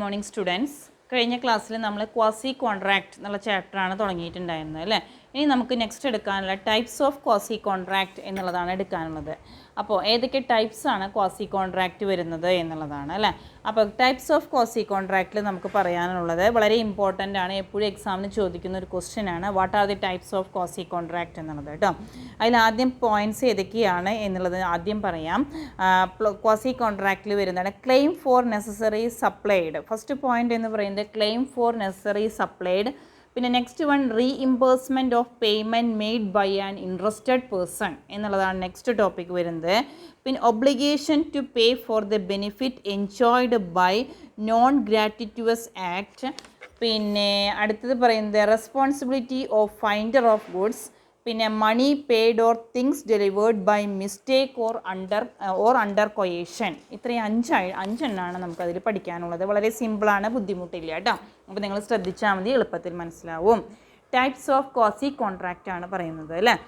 Morning students. കഴിഞ്ഞ ക്ലാസ്സിൽ നമ്മൾ ക്വാസി കോൺട്രാക്റ്റ് എന്നുള്ള ചാപ്റ്ററാണ് തുടങ്ങിയിട്ടുണ്ടായിരുന്നത് അല്ലേ. ഇനി നമുക്ക് നെക്സ്റ്റ് എടുക്കാനുള്ള ടൈപ്സ് ഓഫ് ക്വാസി കോൺട്രാക്റ്റ് എന്നുള്ളതാണ് എടുക്കാനുള്ളത്. അപ്പോൾ ഏതൊക്കെ ടൈപ്സാണ് ക്വാസി കോൺട്രാക്റ്റ് വരുന്നത് എന്നുള്ളതാണ് അല്ലേ. അപ്പോൾ ടൈപ്സ് ഓഫ് ക്വാസി കോൺട്രാക്റ്റിൽ നമുക്ക് പറയാനുള്ളത് വളരെ ഇമ്പോർട്ടൻ്റ് ആണ്, എപ്പോഴും എക്സാമിന് ചോദിക്കുന്ന ഒരു ക്വസ്റ്റ്യൻ ആണ്, what are the types of quasi contract എന്നുള്ളത് കേട്ടോ. അതിൽ ആദ്യം പോയിൻറ്റ്സ് ഏതൊക്കെയാണ് എന്നുള്ളത് ആദ്യം പറയാം. ക്വാസി കോൺട്രാക്റ്റിൽ വരുന്നതാണ് claim for necessary supplied. First point എന്ന് പറയുന്നത് ക്ലെയിം ഫോർ നെസസറി സപ്ലൈഡ്. പിന്നെ next one reimbursement of payment made by an interested person എന്നുള്ളതാണ് നെക്സ്റ്റ് ടോപ്പിക് വരുന്നത്. പിന്നെ obligation to pay for the benefit enjoyed by non gratuitous act. പിന്നെ അടുത്തത് പറയുന്നത് responsibility of finder of goods. പിന്നെ money paid or things delivered by mistake or under coercion. ഇത്രയും അഞ്ചെണ്ണമാണ് നമുക്കതിൽ പഠിക്കാനുള്ളത്. വളരെ സിമ്പിളാണ്, ബുദ്ധിമുട്ടില്ല കേട്ടോ. അപ്പോൾ നിങ്ങൾ ശ്രദ്ധിച്ചാൽ മതി, എളുപ്പത്തിൽ മനസ്സിലാവും. ടൈപ്സ് ഓഫ് ക്വാസി കോൺട്രാക്റ്റ് ആണ് പറയുന്നത് അല്ലേ.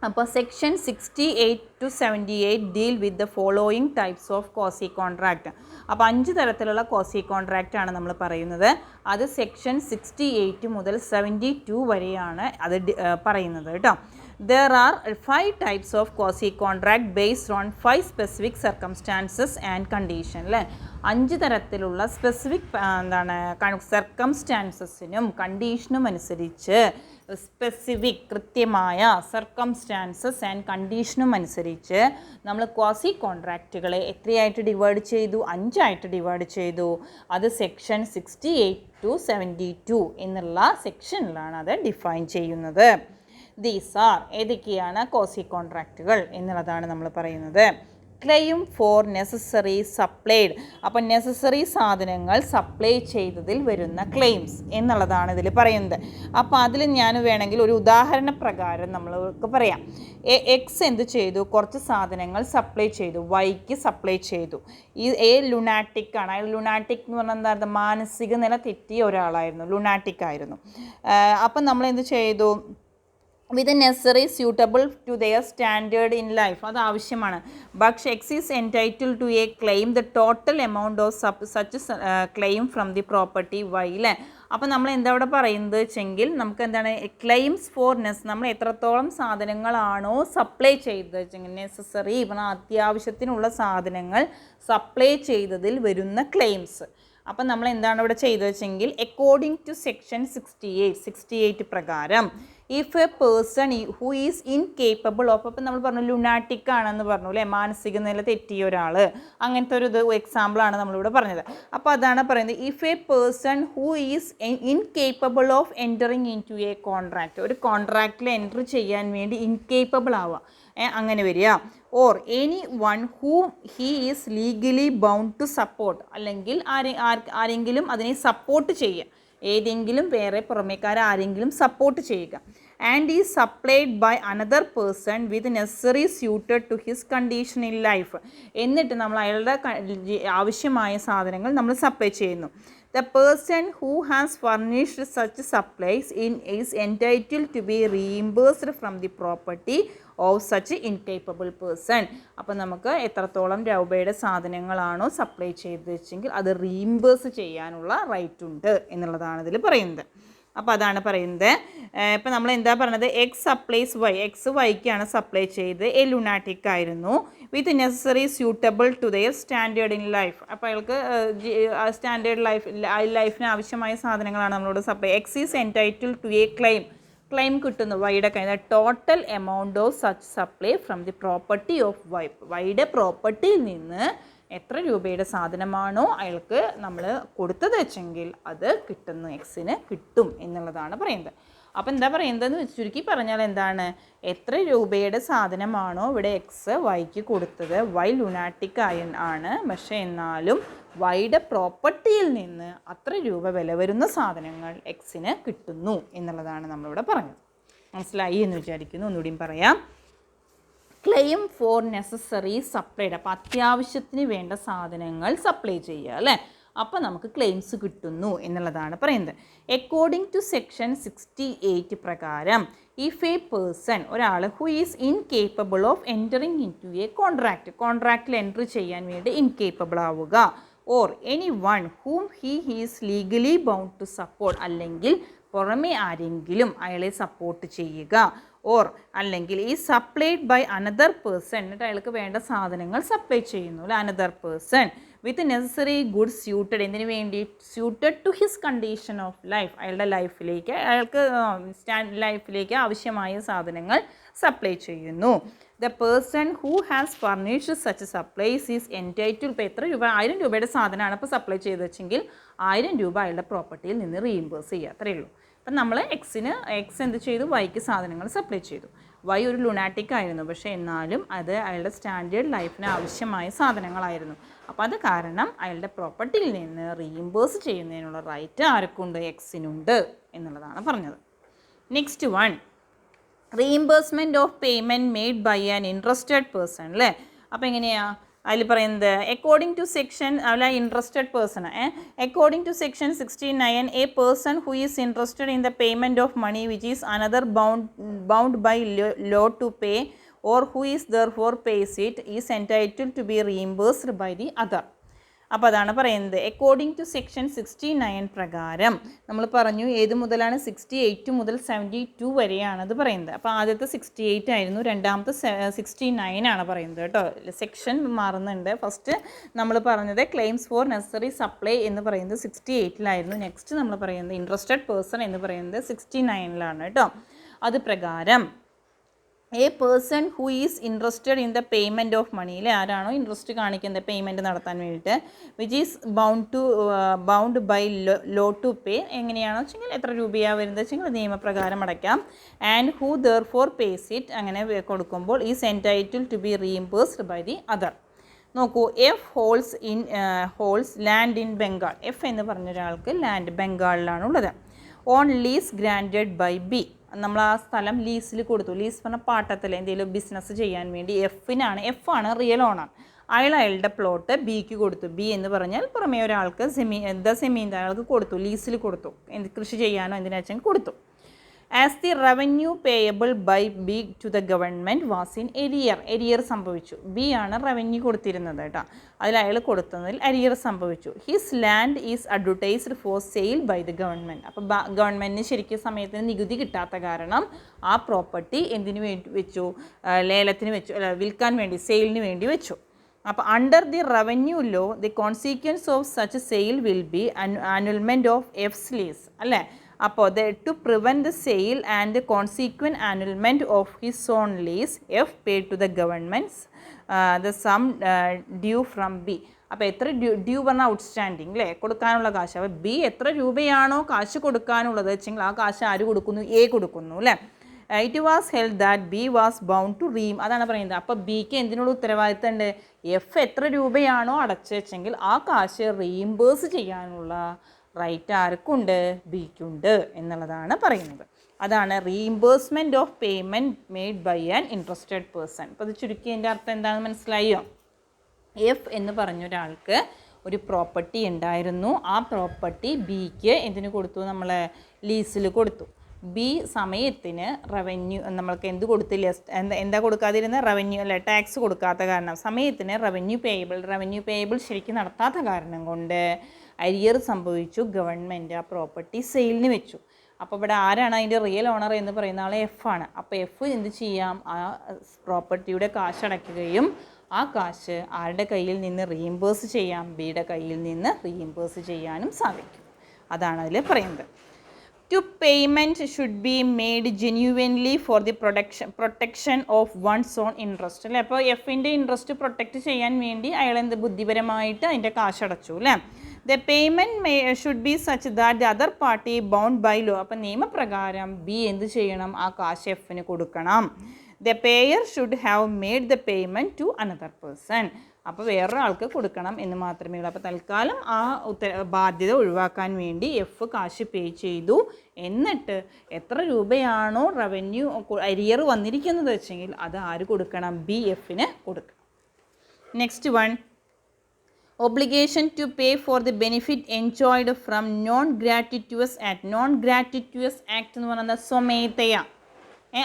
അപ്പോൾ section 68 to 78 deal with the following types of quasi contract. അപ്പോൾ 5 തരത്തിലുള്ള ക്വാസി കോൺട്രാക്റ്റ് ആണ് നമ്മൾ പറയുന്നത്. അത് സെക്ഷൻ 68 മുതൽ 72 വരെയാണ് അത് പറയുന്നത് കേട്ടോ. There are 5 types of quasi contract based on 5 specific circumstances and condition അല്ലേ. 5 തരത്തിലുള്ള സ്പെസിഫിക് സർക്കംസ്റ്റാൻസസിനും കണ്ടീഷനും അനുസരിച്ച്, സ്പെസിഫിക് കൃത്യമായ സർക്കംസ്റ്റാൻസസ് ആൻഡ് കണ്ടീഷനും അനുസരിച്ച് നമ്മൾ ക്വാസി കോൺട്രാക്റ്റുകളെ എത്രയായിട്ട് ഡിവൈഡ് ചെയ്തു? 5 ആയിട്ട് ഡിവൈഡ് ചെയ്തു. അത് സെക്ഷൻ 68 to 72 എന്നുള്ള സെക്ഷനിലാണ് അത് ഡിഫൈൻ ചെയ്യുന്നത്. ദീസ് ആർ ഏതൊക്കെയാണ് ക്വാസി കോൺട്രാക്റ്റുകൾ എന്നുള്ളതാണ് നമ്മൾ പറയുന്നത്. Claim for necessary supplied. അപ്പം നെസസറി സാധനങ്ങൾ സപ്ലൈ ചെയ്തതിൽ വരുന്ന ക്ലെയിംസ് എന്നുള്ളതാണ് ഇതിൽ പറയുന്നത്. അപ്പോൾ അതിൽ ഞാൻ വേണമെങ്കിൽ ഒരു ഉദാഹരണ പ്രകാരം നമ്മൾക്ക് പറയാം. എക്സ് എന്ത് ചെയ്തു? കുറച്ച് സാധനങ്ങൾ സപ്ലൈ ചെയ്തു, വൈക്ക് സപ്ലൈ ചെയ്തു. ഈ ലുനാറ്റിക് ആണ്. ലുനാറ്റിക് എന്ന് പറഞ്ഞാൽ എന്താ? മാനസിക നില തെറ്റിയ ഒരാളായിരുന്നു, ലുനാറ്റിക് ആയിരുന്നു. അപ്പം നമ്മൾ എന്ത് ചെയ്തു? With necessary suitable to their standard in life. അത് ആവശ്യമാണ്. പക്ഷേ X is entitle to a claim the total amount of such claim from the property Y അല്ലേ. അപ്പോൾ നമ്മൾ എന്താ ഇവിടെ പറയുന്നത് വെച്ചെങ്കിൽ നമുക്ക് എന്താണ് ക്ലെയിംസ് ഫോർ നമ്മൾ എത്രത്തോളം സാധനങ്ങളാണോ സപ്ലൈ ചെയ്തത് വെച്ചെങ്കിൽ നെസസറി അത്യാവശ്യത്തിനുള്ള സാധനങ്ങൾ സപ്ലൈ ചെയ്തതിൽ വരുന്ന ക്ലെയിംസ്. അപ്പം നമ്മൾ എന്താണ് ഇവിടെ ചെയ്തത് വെച്ചെങ്കിൽ അക്കോർഡിംഗ് ടു സെക്ഷൻ 68 പ്രകാരം if a person who is incapable of, അപ്പം നമ്മൾ പറഞ്ഞു ലുനാറ്റിക് ആണെന്ന് പറഞ്ഞു അല്ലേ, മാനസിക നില തെറ്റിയ ഒരാൾ, അങ്ങനത്തെ ഒരു എക്സാമ്പിളാണ് നമ്മളിവിടെ പറഞ്ഞത്. അപ്പോൾ അതാണ് പറയുന്നത് if a person who is incapable of entering into a contract. ഒരു കോൺട്രാക്റ്റിൽ എൻറ്റർ ചെയ്യാൻ വേണ്ടി ഇൻകേപ്പബിൾ ആവുക, അങ്ങനെ വരിക. Or any one whom he is legally bound to support, അല്ലെങ്കിൽ ആരെങ്കിലും അതിനെ സപ്പോർട്ട് ചെയ്യുക, ഏതെങ്കിലും വേറെ പുറമേക്കാരെ ആരെങ്കിലും സപ്പോർട്ട് ചെയ്യുക. And is supplied by another person with necessary suited to his condition in life. എന്നിട്ട് നമ്മൾ അയാളുടെ ആവശ്യമായ സാധനങ്ങൾ നമ്മൾ സപ്ലൈ ചെയ്യുന്നു. The person who has furnished such supplies is entitled to be reimbursed from the property of such incapable person. അപ്പോൾ നമുക്ക് എത്രത്തോളം രൂപയുടെ സാധനങ്ങളാണോ സപ്ലൈ ചെയ്ത് വെച്ചെങ്കിൽ അത് റീഇംബേഴ്സ് ചെയ്യാനുള്ള റൈറ്റ് ഉണ്ട് എന്നുള്ളതാണ് ഇതിൽ പറയുന്നത്. അപ്പോൾ അതാണ് പറയുന്നത്. ഇപ്പം നമ്മൾ എന്താ പറഞ്ഞത്? X supplies Y. എക്സ് വൈക്കാണ് സപ്ലൈ ചെയ്ത്. എ ലുനാറ്റിക് ആയിരുന്നു. With necessary suitable to their standard in life. അപ്പോൾ അയാൾക്ക് സ്റ്റാൻഡേർഡ് ലൈഫിന് ആവശ്യമായ സാധനങ്ങളാണ് നമ്മളോട് supply. X is entitle to a claim കിട്ടുന്നു വൈയുടെ കയ്യിൽ total amount of such supply from the property of Y. വൈയുടെ പ്രോപ്പർട്ടിയിൽ നിന്ന് എത്ര രൂപയുടെ സാധനമാണോ അയാൾക്ക് നമ്മൾ കൊടുത്തത് വെച്ചെങ്കിൽ അത് കിട്ടുന്നു, എക്സിന് കിട്ടും എന്നുള്ളതാണ് പറയുന്നത്. അപ്പോൾ എന്താ പറയുന്നതെന്ന് ചുരുക്കി പറഞ്ഞാൽ എന്താണ്? എത്ര രൂപയുടെ സാധനമാണോ ഇവിടെ എക്സ് വൈക്ക് കൊടുത്തത്, വൈ ലുനാറ്റിക് ആണ്, പക്ഷേ എന്നാലും വൈയുടെ പ്രോപ്പർട്ടിയിൽ നിന്ന് അത്ര രൂപ വില വരുന്ന സാധനങ്ങൾ എക്സിന് കിട്ടുന്നു എന്നുള്ളതാണ് നമ്മളിവിടെ പറഞ്ഞത്. മനസ്സിലായി എന്ന് വിചാരിക്കുന്നു. ഒന്നുകൂടിയും പറയാം. Claim for necessary supplied. അപ്പോൾ അത്യാവശ്യത്തിന് വേണ്ട സാധനങ്ങൾ സപ്ലൈ ചെയ്യുക അല്ലേ. അപ്പോൾ നമുക്ക് ക്ലെയിംസ് കിട്ടുന്നു എന്നുള്ളതാണ് പറയുന്നത്. അക്കോർഡിംഗ് ടു സെക്ഷൻ 68 പ്രകാരം ഇഫ് എ പേഴ്സൺ ഒരാൾ who is incapable of entering into a കോൺട്രാക്റ്റിൽ എൻട്രി ചെയ്യാൻ വേണ്ടി ഇൻകേപ്പബിൾ ആവുക, or any one whom he is legally bound to support, അല്ലെങ്കിൽ പുറമെ ആരെങ്കിലും അയാളെ സപ്പോർട്ട് ചെയ്യുക, ഓർ അല്ലെങ്കിൽ ഈ സപ്ലൈഡ് ബൈ അനദർ പേഴ്സൺ, എന്നിട്ട് അയാൾക്ക് വേണ്ട സാധനങ്ങൾ സപ്ലൈ ചെയ്യുന്നു അല്ലെ, another person with necessary goods suited, എന്തിനു വേണ്ടി, suited to his condition of life, അയാളുടെ ലൈഫിലേക്ക്, അയാൾക്ക് ലൈഫിലേക്ക് ആവശ്യമായ സാധനങ്ങൾ സപ്ലൈ ചെയ്യുന്നു. The person who has furnished such supplies is entitle, ഇപ്പോൾ എത്ര രൂപ, 1000 രൂപയുടെ സാധനമാണ് ഇപ്പോൾ സപ്ലൈ ചെയ്ത് വെച്ചെങ്കിൽ 1000 രൂപ അയാളുടെ പ്രോപ്പർട്ടിയിൽ നിന്ന് റീഇംബേഴ്സ് ചെയ്യുക, അത്രയേ ഉള്ളൂ. അപ്പം നമ്മൾ എക്സ് എന്ത് ചെയ്തു, വൈക്ക് സാധനങ്ങൾ സപ്ലൈ ചെയ്തു. വൈ ഒരു ലുനാറ്റിക് ആയിരുന്നു, പക്ഷേ എന്നാലും അത് അയാളുടെ സ്റ്റാൻഡേർഡ് ലൈഫിന് ആവശ്യമായ സാധനങ്ങളായിരുന്നു. അപ്പോൾ അത് കാരണം അയാളുടെ പ്രോപ്പർട്ടിയിൽ നിന്ന് റീഇംബേഴ്സ് ചെയ്യുന്നതിനുള്ള റൈറ്റ് ആർക്കുണ്ട്, എക്സിനുണ്ട് എന്നുള്ളതാണ് പറഞ്ഞത്. Next one, reimbursement of payment made by an interested person അല്ലേ. അപ്പോൾ എങ്ങനെയാണ് അതിൽ പറയുന്നത്, അക്കോർഡിംഗ് ടു സെക്ഷൻ അല്ല interested person, according to section 69 a person who is interested in the payment of money which is another bound by law to pay or who is therefore pays it is entitled to be reimbursed by the other. അപ്പോൾ അതാണ് പറയുന്നത് according to section 69 പ്രകാരം. നമ്മൾ പറഞ്ഞു ഏത് മുതലാണ്, 68 മുതൽ 72 വരെയാണ് അത് പറയുന്നത്. അപ്പോൾ ആദ്യത്തെ 68 ആയിരുന്നു, രണ്ടാമത്തെ 69 ആണ് പറയുന്നത് കേട്ടോ. സെക്ഷൻ മാറുന്നുണ്ട്. ഫസ്റ്റ് നമ്മൾ പറഞ്ഞത് ക്ലെയിംസ് ഫോർ നെസസറി സപ്ലൈ എന്ന് പറയുന്നത് 68-ലായിരുന്നു. നെക്സ്റ്റ് നമ്മൾ പറയുന്നത് ഇൻട്രസ്റ്റഡ് പേഴ്സൺ എന്ന് പറയുന്നത് 69-ലാണ് കേട്ടോ. അത് പ്രകാരം a person who is interested in the payment of മണിയിൽ ആരാണോ ഇൻട്രസ്റ്റ് കാണിക്കുന്നത് പേയ്മെൻറ്റ് നടത്താൻ വേണ്ടിയിട്ട്, which is bound by law to pay, എങ്ങനെയാണോ വെച്ചെങ്കിൽ എത്ര രൂപയാണ് വരുന്നത് വെച്ചെങ്കിൽ നിയമപ്രകാരം അടയ്ക്കാം. And who therefore pays it, അങ്ങനെ കൊടുക്കുമ്പോൾ is entitled to be reimbursed by the other. നോക്കൂ, F holds land in Bengal. F എന്ന് പറഞ്ഞ ഒരാൾക്ക് ലാൻഡ് ബംഗാളിലാണുള്ളത്. On lease granted by B, നമ്മൾ ആ സ്ഥലം ലീസിൽ കൊടുത്തു. ലീസ് പറഞ്ഞ പാട്ടത്തിൽ എന്തെങ്കിലും ബിസിനസ് ചെയ്യാൻ വേണ്ടി എഫ് ആണ് റിയൽ ഓണർ. അയാളുടെ പ്ലോട്ട് ബിക്ക് കൊടുത്തു. ബി എന്ന് പറഞ്ഞാൽ പുറമേ ഒരാൾക്ക് അയാൾക്ക് കൊടുത്തു, ലീസിൽ കൊടുത്തു, കൃഷി ചെയ്യാനോ എന്തിനാച്ചാൽ കൊടുത്തു. As the revenue payable by B to the government was in arrear സംഭവിച്ചു. ബി ആണ് റവന്യൂ കൊടുത്തിരുന്നത് കേട്ടോ. അതിൽ അയാൾ കൊടുത്തതിൽ എരിയർ സംഭവിച്ചു. His land is advertised for sale by the government. അപ്പോൾ ഗവൺമെൻറ്റിന് ശരിക്കും സമയത്തിന് നികുതി കിട്ടാത്ത കാരണം ആ പ്രോപ്പർട്ടി എന്തിനു വേണ്ടി വെച്ചു, ലേലത്തിന് വെച്ചു, വിൽക്കാൻ വേണ്ടി, സെയിലിന് വേണ്ടി വെച്ചു. അപ്പോൾ under the revenue law the consequence of such sale will be annulment of F's lease അല്ലേ. അപ്പോൾ to prevent the sale and consequent annulment of his own lease F paid to the government's the sum due from B. അപ്പോൾ എത്ര due പറഞ്ഞാൽ outstanding അല്ലേ, കൊടുക്കാനുള്ള കാശ്. അപ്പോൾ B എത്ര രൂപയാണോ കാശ് കൊടുക്കാനുള്ളത് വെച്ചെങ്കിൽ ആ കാശ് ആര് കൊടുക്കുന്നു, എ കൊടുക്കുന്നു അല്ലേ. It was held that B was bound to അതാണ് പറയുന്നത്. അപ്പോൾ ബിക്ക് എന്തിനുള്ള ഉത്തരവാദിത്തം ഉണ്ട്, എഫ് എത്ര രൂപയാണോ അടച്ചു വെച്ചെങ്കിൽ ആ കാശ് റീഇംബേഴ്സ് ചെയ്യാനുള്ള റൈറ്റ് ആർക്കുണ്ട്, ബിക്കുണ്ട് എന്നുള്ളതാണ് പറയുന്നത്. അതാണ് reimbursement of payment made by an interested person. അപ്പോൾ അത് ചുരുക്കിയതിൻ്റെ അർത്ഥം എന്താണെന്ന് മനസ്സിലായോ? എഫ് എന്ന് പറഞ്ഞൊരാൾക്ക് ഒരു പ്രോപ്പർട്ടി ഉണ്ടായിരുന്നു. ആ പ്രോപ്പർട്ടി ബിക്ക് എന്തിനു കൊടുത്തു, നമ്മൾ ലീസിൽ കൊടുത്തു. ബി സമയത്തിന് റവന്യൂ നമ്മൾക്ക് എന്ത് കൊടുത്തില്ല, എന്താ കൊടുക്കാതിരുന്ന റവന്യൂ അല്ല ടാക്സ് കൊടുക്കാത്ത കാരണം സമയത്തിന് റവന്യൂ പേയബിൾ ശരിക്കും നടത്താത്ത കാരണം കൊണ്ട് അരിയർ സംഭവിച്ചു. ഗവൺമെൻറ് ആ പ്രോപ്പർട്ടി സെയിലിന് വെച്ചു. അപ്പോൾ ഇവിടെ ആരാണ് അതിൻ്റെ റിയൽ ഓണർ എന്ന് പറയുന്ന ആൾ എഫ് ആണ്. അപ്പോൾ എഫ് എന്ത് ചെയ്യാം, ആ പ്രോപ്പർട്ടിയുടെ കാശ് അടയ്ക്കുകയും ആ കാശ് ആരുടെ കയ്യിൽ നിന്ന് റീഇംബേഴ്സ് ചെയ്യാം, ബിയുടെ കയ്യിൽ നിന്ന് റീഇംബേഴ്സ് ചെയ്യാനും സാധിക്കും. അതാണ് അതിൽ പറയുന്നത്. To payment should be made genuinely for the protection of one's own interest അല്ലേ. അപ്പോൾ എഫിൻ്റെ ഇൻട്രസ്റ്റ് പ്രൊട്ടക്റ്റ് ചെയ്യാൻ വേണ്ടി അയാൾ എന്ത് ബുദ്ധിപരമായിട്ട് അതിൻ്റെ കാശ് അടച്ചു അല്ലേ. The payment should be such that the other party bound by law. അപ്പം നിയമപ്രകാരം ബി എന്ത് ചെയ്യണം, ആ കാശ് എഫിന് കൊടുക്കണം. The payer should have made the payment to another person. അപ്പോൾ വേറൊരാൾക്ക് കൊടുക്കണം എന്ന് മാത്രമേ ഉള്ളൂ. അപ്പോൾ തൽക്കാലം ആ ബാധ്യത ഒഴിവാക്കാൻ വേണ്ടി എഫ് കാശ് പേ ചെയ്തു. എന്നിട്ട് എത്ര രൂപയാണോ റവന്യൂ അരിയർ വന്നിരിക്കുന്നത് വെച്ചെങ്കിൽ അത് ആര് കൊടുക്കണം, ബി എഫിന് കൊടുക്കണം. Next one, obligation to pay for the benefit enjoyed from non gratuitous act. Non gratuitous act എന്ന് പറയുന്നത് സ്വമേധയാ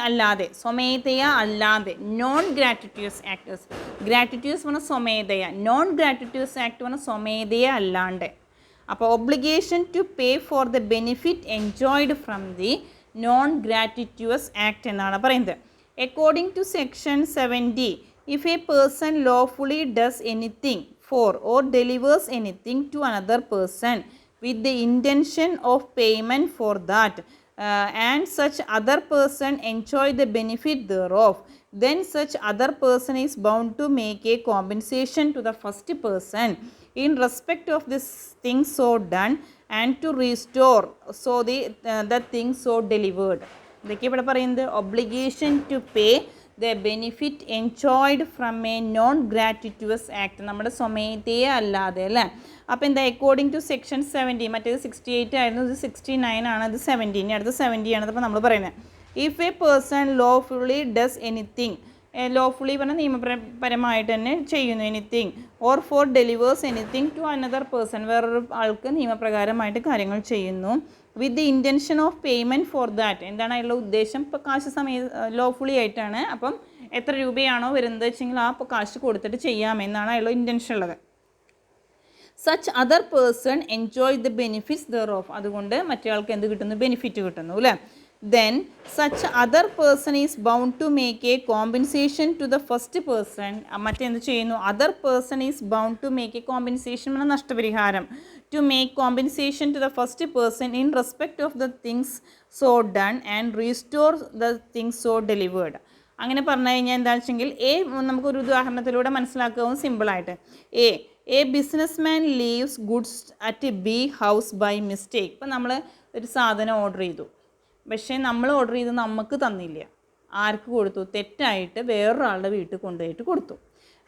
അല്ലാതെ, സ്വമേധയ അല്ലാതെ, നോൺ ഗ്രാറ്റുറ്റിയസ് ആക്ടേഴ്സ്. ഗ്രാറ്റുറ്റിയസ് പറഞ്ഞാൽ സ്വമേധയ, നോൺ ഗ്രാറ്റുറ്റിയസ് ആക്ട് പറഞ്ഞാൽ സ്വമേധയ അല്ലാണ്ട്. അപ്പോൾ obligation to pay for the benefit enjoyed from the non gratuitous act എന്നാണ് പറയുന്നത്. According to section 70, if a person lawfully does anything for or delivers anything to another person with the intention of payment for that, and such other person enjoy the benefit thereof, then such other person is bound to make a compensation to the first person in respect of this thing so done and to restore so the thing so delivered. ഇതൊക്കെ ഇവിടെ പറയുന്നത് obligation to pay the benefit enjoyed from a non gratuitous act, നമ്മുടെ സ്വമേധയെ അല്ലാതെ അല്ലേ. അപ്പോൾ എന്താ, according to section 70, മറ്റേത് 68 ആയിരുന്നു, ഇത് 69 ആണ്, ഇത് 70, ഇനി അടുത്ത 70 ആണ്. അപ്പോൾ നമ്മൾ പറയുന്നത് if a person lawfully does anything, lawfully പറഞ്ഞാൽ നിയമപരമായിട്ട് തന്നെ ചെയ്യുന്നു, anything, or for delivers anything to another person, വേറൊരു ആൾക്ക് നിയമപ്രകാരമായിട്ട് കാര്യങ്ങൾ ചെയ്യുന്നു, with the intention of payment for that, എന്താണ് അതിലുള്ള ഉദ്ദേശം, ഇപ്പോൾ കാശ് ലോഫുള്ളി ആയിട്ടാണ്, അപ്പം എത്ര രൂപയാണോ വരുന്നത് വെച്ചെങ്കിൽ ആ കാശ് കൊടുത്തിട്ട് ചെയ്യാമെന്നാണ് അതിലുള്ള ഇൻറ്റൻഷൻ ഉള്ളത്. Such other person enjoy the benefits thereof, അതുകൊണ്ട് മറ്റേ ആൾക്ക് എന്ത് കിട്ടുന്നു, ബെനിഫിറ്റ് കിട്ടുന്നു അല്ലേ. then such other person is bound to make a compensation to the first person, മറ്റെന്ത് ചെയ്യുന്നു, other person is bound to make a compensation എന്ന നഷ്ടപരിഹാരം, to make compensation to the first person in respect of the things so done and restore the things so delivered. അങ്ങനെ പറഞ്ഞു കഴിഞ്ഞാൽ എന്താണെന്ന് വെച്ചെങ്കിൽ നമുക്കൊരു ഉദാഹരണത്തിലൂടെ മനസ്സിലാക്കാവും സിമ്പിളായിട്ട്. A businessman leaves goods at B house by mistake. ഇപ്പം നമ്മൾ ഒരു സാധനം ഓർഡർ ചെയ്തു, പക്ഷേ നമ്മൾ ഓർഡർ ചെയ്ത് നമുക്ക് തന്നില്ല, ആർക്ക് കൊടുത്തു, തെറ്റായിട്ട് വേറൊരാളുടെ വീട്ടിൽ കൊണ്ടുപോയിട്ട് കൊടുത്തു.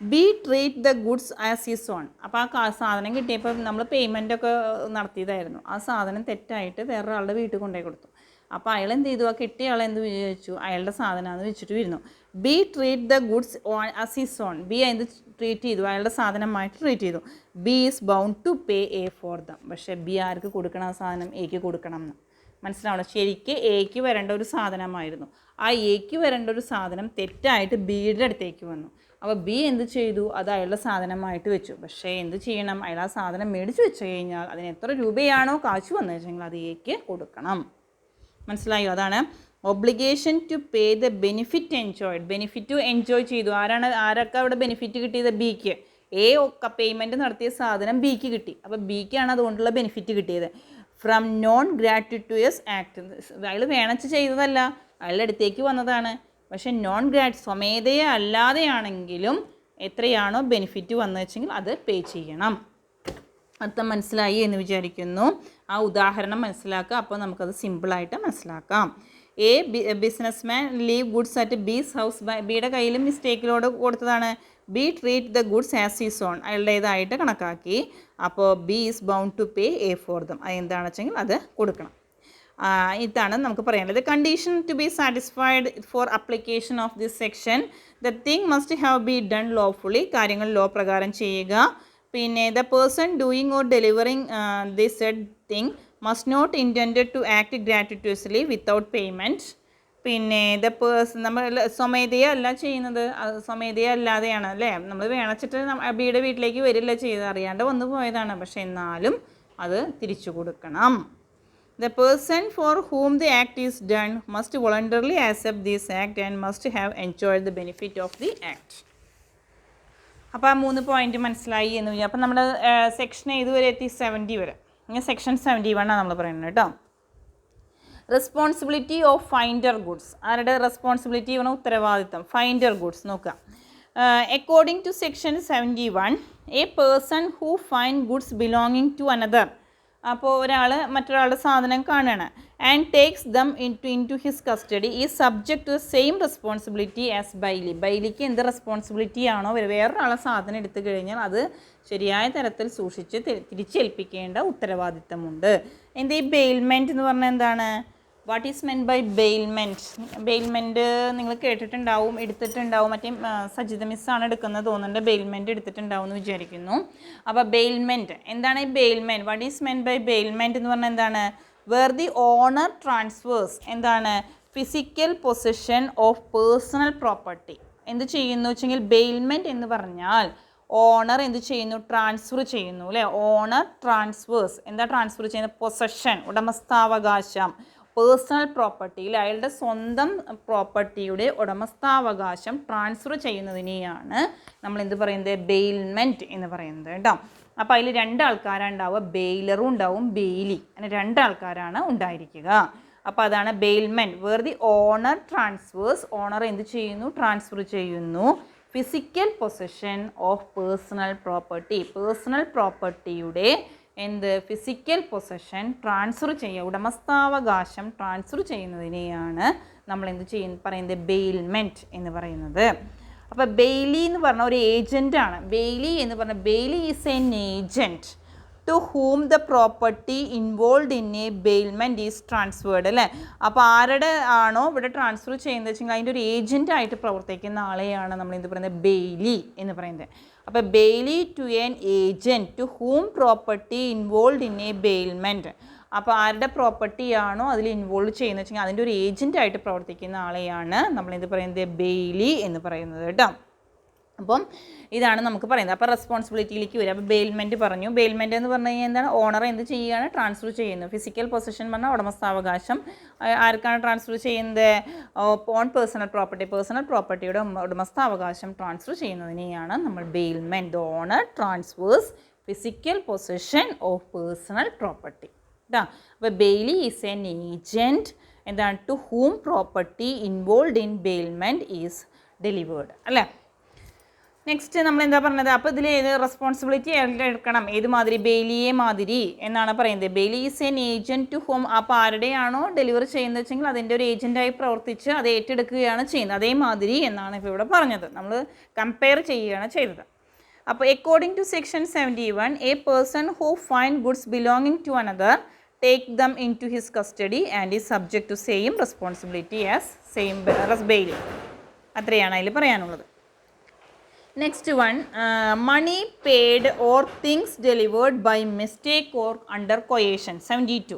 B treat the goods as is on. അപ്പോൾ ആ സാധനം കിട്ടിയപ്പോൾ നമ്മൾ പേയ്മെൻറ്റൊക്കെ നടത്തിയതായിരുന്നു, ആ സാധനം തെറ്റായിട്ട് വേറൊരാളുടെ വീട്ടിൽ കൊണ്ടുപോയി കൊടുത്തു. അപ്പോൾ അയാൾ എന്ത് ചെയ്തു, ആ കിട്ടിയ ആൾ എന്ത് വിചാരിച്ചു, അയാളുടെ സാധനമാണെന്ന് വെച്ചിട്ട് വരുന്നു. B treat the goods as is own, B എന്ത് ട്രീറ്റ് ചെയ്തു, അയാളുടെ സാധനമായിട്ട് ട്രീറ്റ് ചെയ്തു. B is bound to pay A for them, പക്ഷേ ബി ആർക്ക് കൊടുക്കണം, ആ സാധനം എക്ക് കൊടുക്കണം എന്ന്. മനസ്സിലാവണം, ശരിക്ക് എക്ക് വരേണ്ട ഒരു സാധനമായിരുന്നു, ആ എക്ക് വരേണ്ട ഒരു സാധനം തെറ്റായിട്ട് ബിയുടെ അടുത്തേക്ക് വന്നു. അപ്പോൾ ബി എന്ത് ചെയ്തു, അത് അയാളുടെ സാധനമായിട്ട് വെച്ചു. പക്ഷേ എന്ത് ചെയ്യണം, അയാൾ ആ സാധനം മേടിച്ച് വെച്ച് കഴിഞ്ഞാൽ അതിന് എത്ര രൂപയാണോ കാശ് വന്നു വെച്ചെങ്കിൽ അത് എക്ക് കൊടുക്കണം. മനസ്സിലായോ, അതാണ് obligation to pay the benefit enjoyed. Benefit enjoy ചെയ്തു, ആരൊക്കെ അവിടെ ബെനിഫിറ്റ് കിട്ടിയത്, ബിക്ക്. പേയ്മെൻറ്റ് നടത്തിയ സാധനം ബിക്ക് കിട്ടി, അപ്പോൾ ബിക്കാണ് അതുകൊണ്ടുള്ള ബെനിഫിറ്റ് കിട്ടിയത്. ഫ്രം നോൺ ഗ്രാറ്റുറ്റിയസ് ആക്ട്, അയാൾ വേണച്ച് ചെയ്തതല്ല, അയാളുടെ അടുത്തേക്ക് വന്നതാണ്. പക്ഷേ നോൺ സ്വമേധയെ അല്ലാതെയാണെങ്കിലും എത്രയാണോ ബെനിഫിറ്റ് വന്നു വെച്ചെങ്കിൽ അത് പേ ചെയ്യണം. അർത്ഥം മനസ്സിലായി എന്ന് വിചാരിക്കുന്നു. ആ ഉദാഹരണം മനസ്സിലാക്കുക, അപ്പോൾ നമുക്കത് സിമ്പിളായിട്ട് മനസ്സിലാക്കാം. Business man leave goods at B's house by, ബിയുടെ കയ്യിൽ മിസ്റ്റേക്കിലോട് കൊടുത്തതാണ്. B treat the goods as is own, അയാളുടേതായിട്ട് കണക്കാക്കി. അപ്പോൾ B is bound to pay A for them, അതെന്താണെന്ന് വെച്ചെങ്കിൽ അത് കൊടുക്കണം. ഇതാണ് നമുക്ക് പറയാനുള്ളത്. Condition to be satisfied for application of this section, the thing must have be done lawfully, കാര്യങ്ങൾ ലോ പ്രകാരം ചെയ്യുക. പിന്നെ the person doing or delivering the said thing must not intended to act gratuitously without payment. പിന്നെ the person, നമ്മൾ സ്വമേധയെ അല്ല ചെയ്യുന്നത്, സ്വമേധയെ അല്ലാതെയാണ് അല്ലേ, നമ്മൾ വേണച്ചിട്ട് ബിയുടെ വീട്ടിലേക്ക് വരില്ല ചെയ്ത്, അറിയാണ്ട് വന്നു പോയതാണ്, പക്ഷേ എന്നാലും അത് തിരിച്ചു കൊടുക്കണം. The person for whom the act is done must voluntarily accept this act and must have enjoyed the benefit of the act. അപ്പോൾ ആ 3 പോയിന്റ് മനസ്സിലായി എന്ന് വിചാരിക്കും. അപ്പോൾ നമ്മുടെ സെക്ഷൻ ഇതുവരെ എത്തി 70 വരെ. ഇനി സെക്ഷൻ 71 ആണ് നമ്മൾ പറയുന്നത് കേട്ടോ. Responsibility of finder goods. ആരുടെ റെസ്പോൺസിബിലിറ്റി ആണ്, ഉത്തരവാദിത്തം. ഫൈൻഡർ ഗുഡ്സ് നോക്കുക. According to section 71, a person who find goods belonging to another. അപ്പോൾ ഒരാൾ മറ്റൊരാളുടെ സാധനം കാണുകയാണ്, and takes them into his custody is subject to the same responsibility as bailee. ബൈലിക്ക് എന്ത് റെസ്പോൺസിബിലിറ്റി ആണോ വേറൊരാളെ സാധനം എടുത്തു കഴിഞ്ഞാൽ അത് ശരിയായ തരത്തിൽ സൂക്ഷിച്ച് തിരിച്ചേൽപ്പിക്കേണ്ട ഉത്തരവാദിത്തമുണ്ട്. എന്ത് ഈ ബെയിൽമെൻറ്റ് എന്ന് പറഞ്ഞാൽ എന്താണ്, what is meant by bailment? Bailment നിങ്ങൾ കേട്ടിട്ടുണ്ടാവും, എടുത്തിട്ടുണ്ടാവും. മറ്റേ സജിത മിസ്സാണ് എടുക്കുന്നത് തോന്നുന്നുണ്ട്, ബെയിൽമെൻറ്റ് എടുത്തിട്ടുണ്ടാവും എന്ന് വിചാരിക്കുന്നു. അപ്പോൾ ബെയിൽമെൻറ്റ് എന്താണ്? ഈ bailment, what is meant by bailment എന്ന് പറഞ്ഞാൽ എന്താണ്? വേർ ദി ഓണർ ട്രാൻസ്ഫേഴ്സ് എന്താണ് physical position of personal property. എന്ത് ചെയ്യുന്നു വെച്ചെങ്കിൽ ബെയിൽമെൻറ്റ് എന്ന് പറഞ്ഞാൽ ഓണർ എന്ത് ചെയ്യുന്നു, ട്രാൻസ്ഫർ ചെയ്യുന്നു അല്ലേ. Owner transfers. എന്താ ട്രാൻസ്ഫർ ചെയ്യുന്നത്? പൊസഷൻ, ഉടമസ്ഥാവകാശം. പേഴ്സണൽ പ്രോപ്പർട്ടിയിൽ അയാളുടെ സ്വന്തം പ്രോപ്പർട്ടിയുടെ ഉടമസ്ഥാവകാശം ട്രാൻസ്ഫർ ചെയ്യുന്നതിനെയാണ് നമ്മൾ എന്ത് പറയുന്നത്, ബെയിൽമെൻറ്റ് എന്ന് പറയുന്നത് കേട്ടോ. അപ്പോൾ അതിൽ രണ്ടാൾക്കാരാണ് ഉണ്ടാവുക, ബെയിലറും ഉണ്ടാവും ബെയിലി, അങ്ങനെ രണ്ടാൾക്കാരാണ് ഉണ്ടായിരിക്കുക. അപ്പോൾ അതാണ് bailment. Where the owner transfers, owner എന്ത് ചെയ്യുന്നു, ട്രാൻസ്ഫർ ചെയ്യുന്നു physical position of personal property, personal പ്രോപ്പർട്ടിയുടെ എന്ത് ഫിസിക്കൽ പൊസിഷൻ ട്രാൻസ്ഫർ ചെയ്യുക, ഉടമസ്ഥാവകാശം ട്രാൻസ്ഫർ ചെയ്യുന്നതിനെയാണ് നമ്മൾ എന്ത് പറയുന്നത്, ബെയിൽമെൻറ്റ് എന്ന് പറയുന്നത്. അപ്പോൾ ബെയിലി എന്ന് പറഞ്ഞ ഒരു ഏജൻറ്റാണ്. ബെയിലി എന്ന് പറഞ്ഞാൽ bailee is an agent to whom the property involve in a bailment is transferred അല്ലേ. അപ്പോൾ ആരുടെ ആണോ ഇവിടെ ട്രാൻസ്ഫർ ചെയ്യുന്നത് വെച്ചെങ്കിൽ അതിൻ്റെ ഒരു ഏജൻറ്റായിട്ട് പ്രവർത്തിക്കുന്ന ആളെയാണ് നമ്മൾ എന്ത് പറയുന്നത്, ബെയിലി എന്ന് പറയുന്നത്. അപ്പോൾ bailee to an agent to whom property involve in a bailment. അപ്പോൾ ആരുടെ പ്രോപ്പർട്ടിയാണോ അതിൽ ഇൻവോൾവ് ചെയ്യുന്നത് വെച്ചെങ്കിൽ അതിൻ്റെ ഒരു ഏജൻറ്റായിട്ട് പ്രവർത്തിക്കുന്ന ആളെയാണ് നമ്മൾ എന്ത് പറയുന്നത്, ബെയിലി എന്ന് പറയുന്നത് കേട്ടോ. അപ്പം ഇതാണ് നമുക്ക് പറയുന്നത്. അപ്പോൾ റെസ്പോൺസിബിലിറ്റിയിലേക്ക് വരും. അപ്പോൾ ബെയിൽമെൻറ്റ് പറഞ്ഞു. ബെയിൽമെൻറ്റ് എന്ന് പറഞ്ഞു കഴിഞ്ഞാൽ എന്താണ്, ഓണർ എന്ത് ചെയ്യുകയാണ്, ട്രാൻസ്ഫർ ചെയ്യുന്നു. ഫിസിക്കൽ പൊസിഷൻ പറഞ്ഞാൽ ഉടമസ്ഥാവകാശം ആർക്കാണ് ട്രാൻസ്ഫർ ചെയ്യുന്നത്, ഓൺ പേഴ്സണൽ പ്രോപ്പർട്ടി, പേഴ്സണൽ പ്രോപ്പർട്ടിയുടെ ഉടമസ്ഥാവകാശം ട്രാൻസ്ഫർ ചെയ്യുന്നതിനെയാണ് നമ്മൾ bailment. The owner transfers physical position of personal property കേട്ടോ. അപ്പോൾ ബെയിലി ഈസ് എൻ ഏജൻറ്റ് എന്താണ്, to whom property involve in bailment is delivered അല്ലേ. നെക്സ്റ്റ് നമ്മൾ എന്താ പറഞ്ഞത്, അപ്പോൾ ഇതിൽ ഏത് റെസ്പോൺസിബിലിറ്റി എടുക്കണം, ഏത് മാതിരി, ബെയിലിയെ മാതിരി എന്നാണ് പറയുന്നത്. Bailee is an agent to whom, അപ്പോൾ ആരുടെയാണോ ഡെലിവർ ചെയ്യുന്നത് വെച്ചെങ്കിൽ അതിൻ്റെ ഒരു ഏജൻറ്റായി പ്രവർത്തിച്ച് അത് ഏറ്റെടുക്കുകയാണ് ചെയ്യുന്നത്. അതേമാതിരി എന്നാണ് ഇപ്പോൾ ഇവിടെ പറഞ്ഞത്, നമ്മൾ കമ്പയർ ചെയ്യുകയാണ് ചെയ്തത്. അപ്പോൾ according to section 71, a person who find goods belonging to another take them into his custody and is subject to same responsibility as bailee. അത്രയാണ് അതിൽ പറയാനുള്ളത്. Next one, money paid or things delivered by mistake or under coercion 72.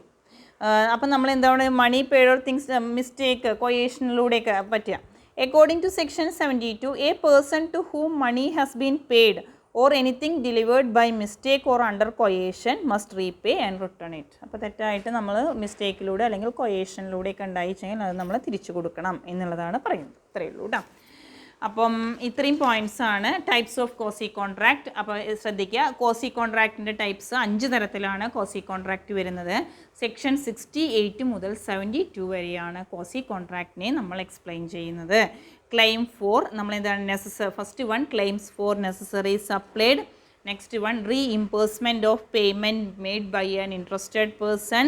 അപ്പം നമ്മൾ എന്താണ്, money paid or things mistake കൊയേഷനിലൂടെയൊക്കെ പറ്റുക. According to section 72, a person to whom money has been paid or anything delivered by mistake or under coercion must repay and return it. അപ്പോൾ തെറ്റായിട്ട് നമ്മൾ മിസ്റ്റേക്കിലൂടെ അല്ലെങ്കിൽ കൊയേഷനിലൂടെയൊക്കെ ഉണ്ടായിച്ചെങ്കിൽ അത് നമ്മൾ തിരിച്ചു കൊടുക്കണം എന്നുള്ളതാണ് പറയുന്നത്. ഇത്രയേ ഉള്ളൂ കേട്ടോ. അപ്പം ഇത്രയും പോയിൻറ്റ്സാണ് ടൈപ്സ് ഓഫ് കോസി കോൺട്രാക്റ്റ്. അപ്പോൾ ശ്രദ്ധിക്കുക, കോസി കോൺട്രാക്റ്റിൻ്റെ ടൈപ്സ് 5 തരത്തിലാണ് കോസി കോൺട്രാക്റ്റ് വരുന്നത്. സെക്ഷൻ 68 മുതൽ 72 വരെയാണ് കോസി കോൺട്രാക്റ്റിനെ നമ്മൾ എക്സ്പ്ലെയിൻ ചെയ്യുന്നത്. ക്ലെയിം 4 നമ്മൾ എന്താണ് first one claims for necessary supplied. Next one reimbursement of payment made by an interested person,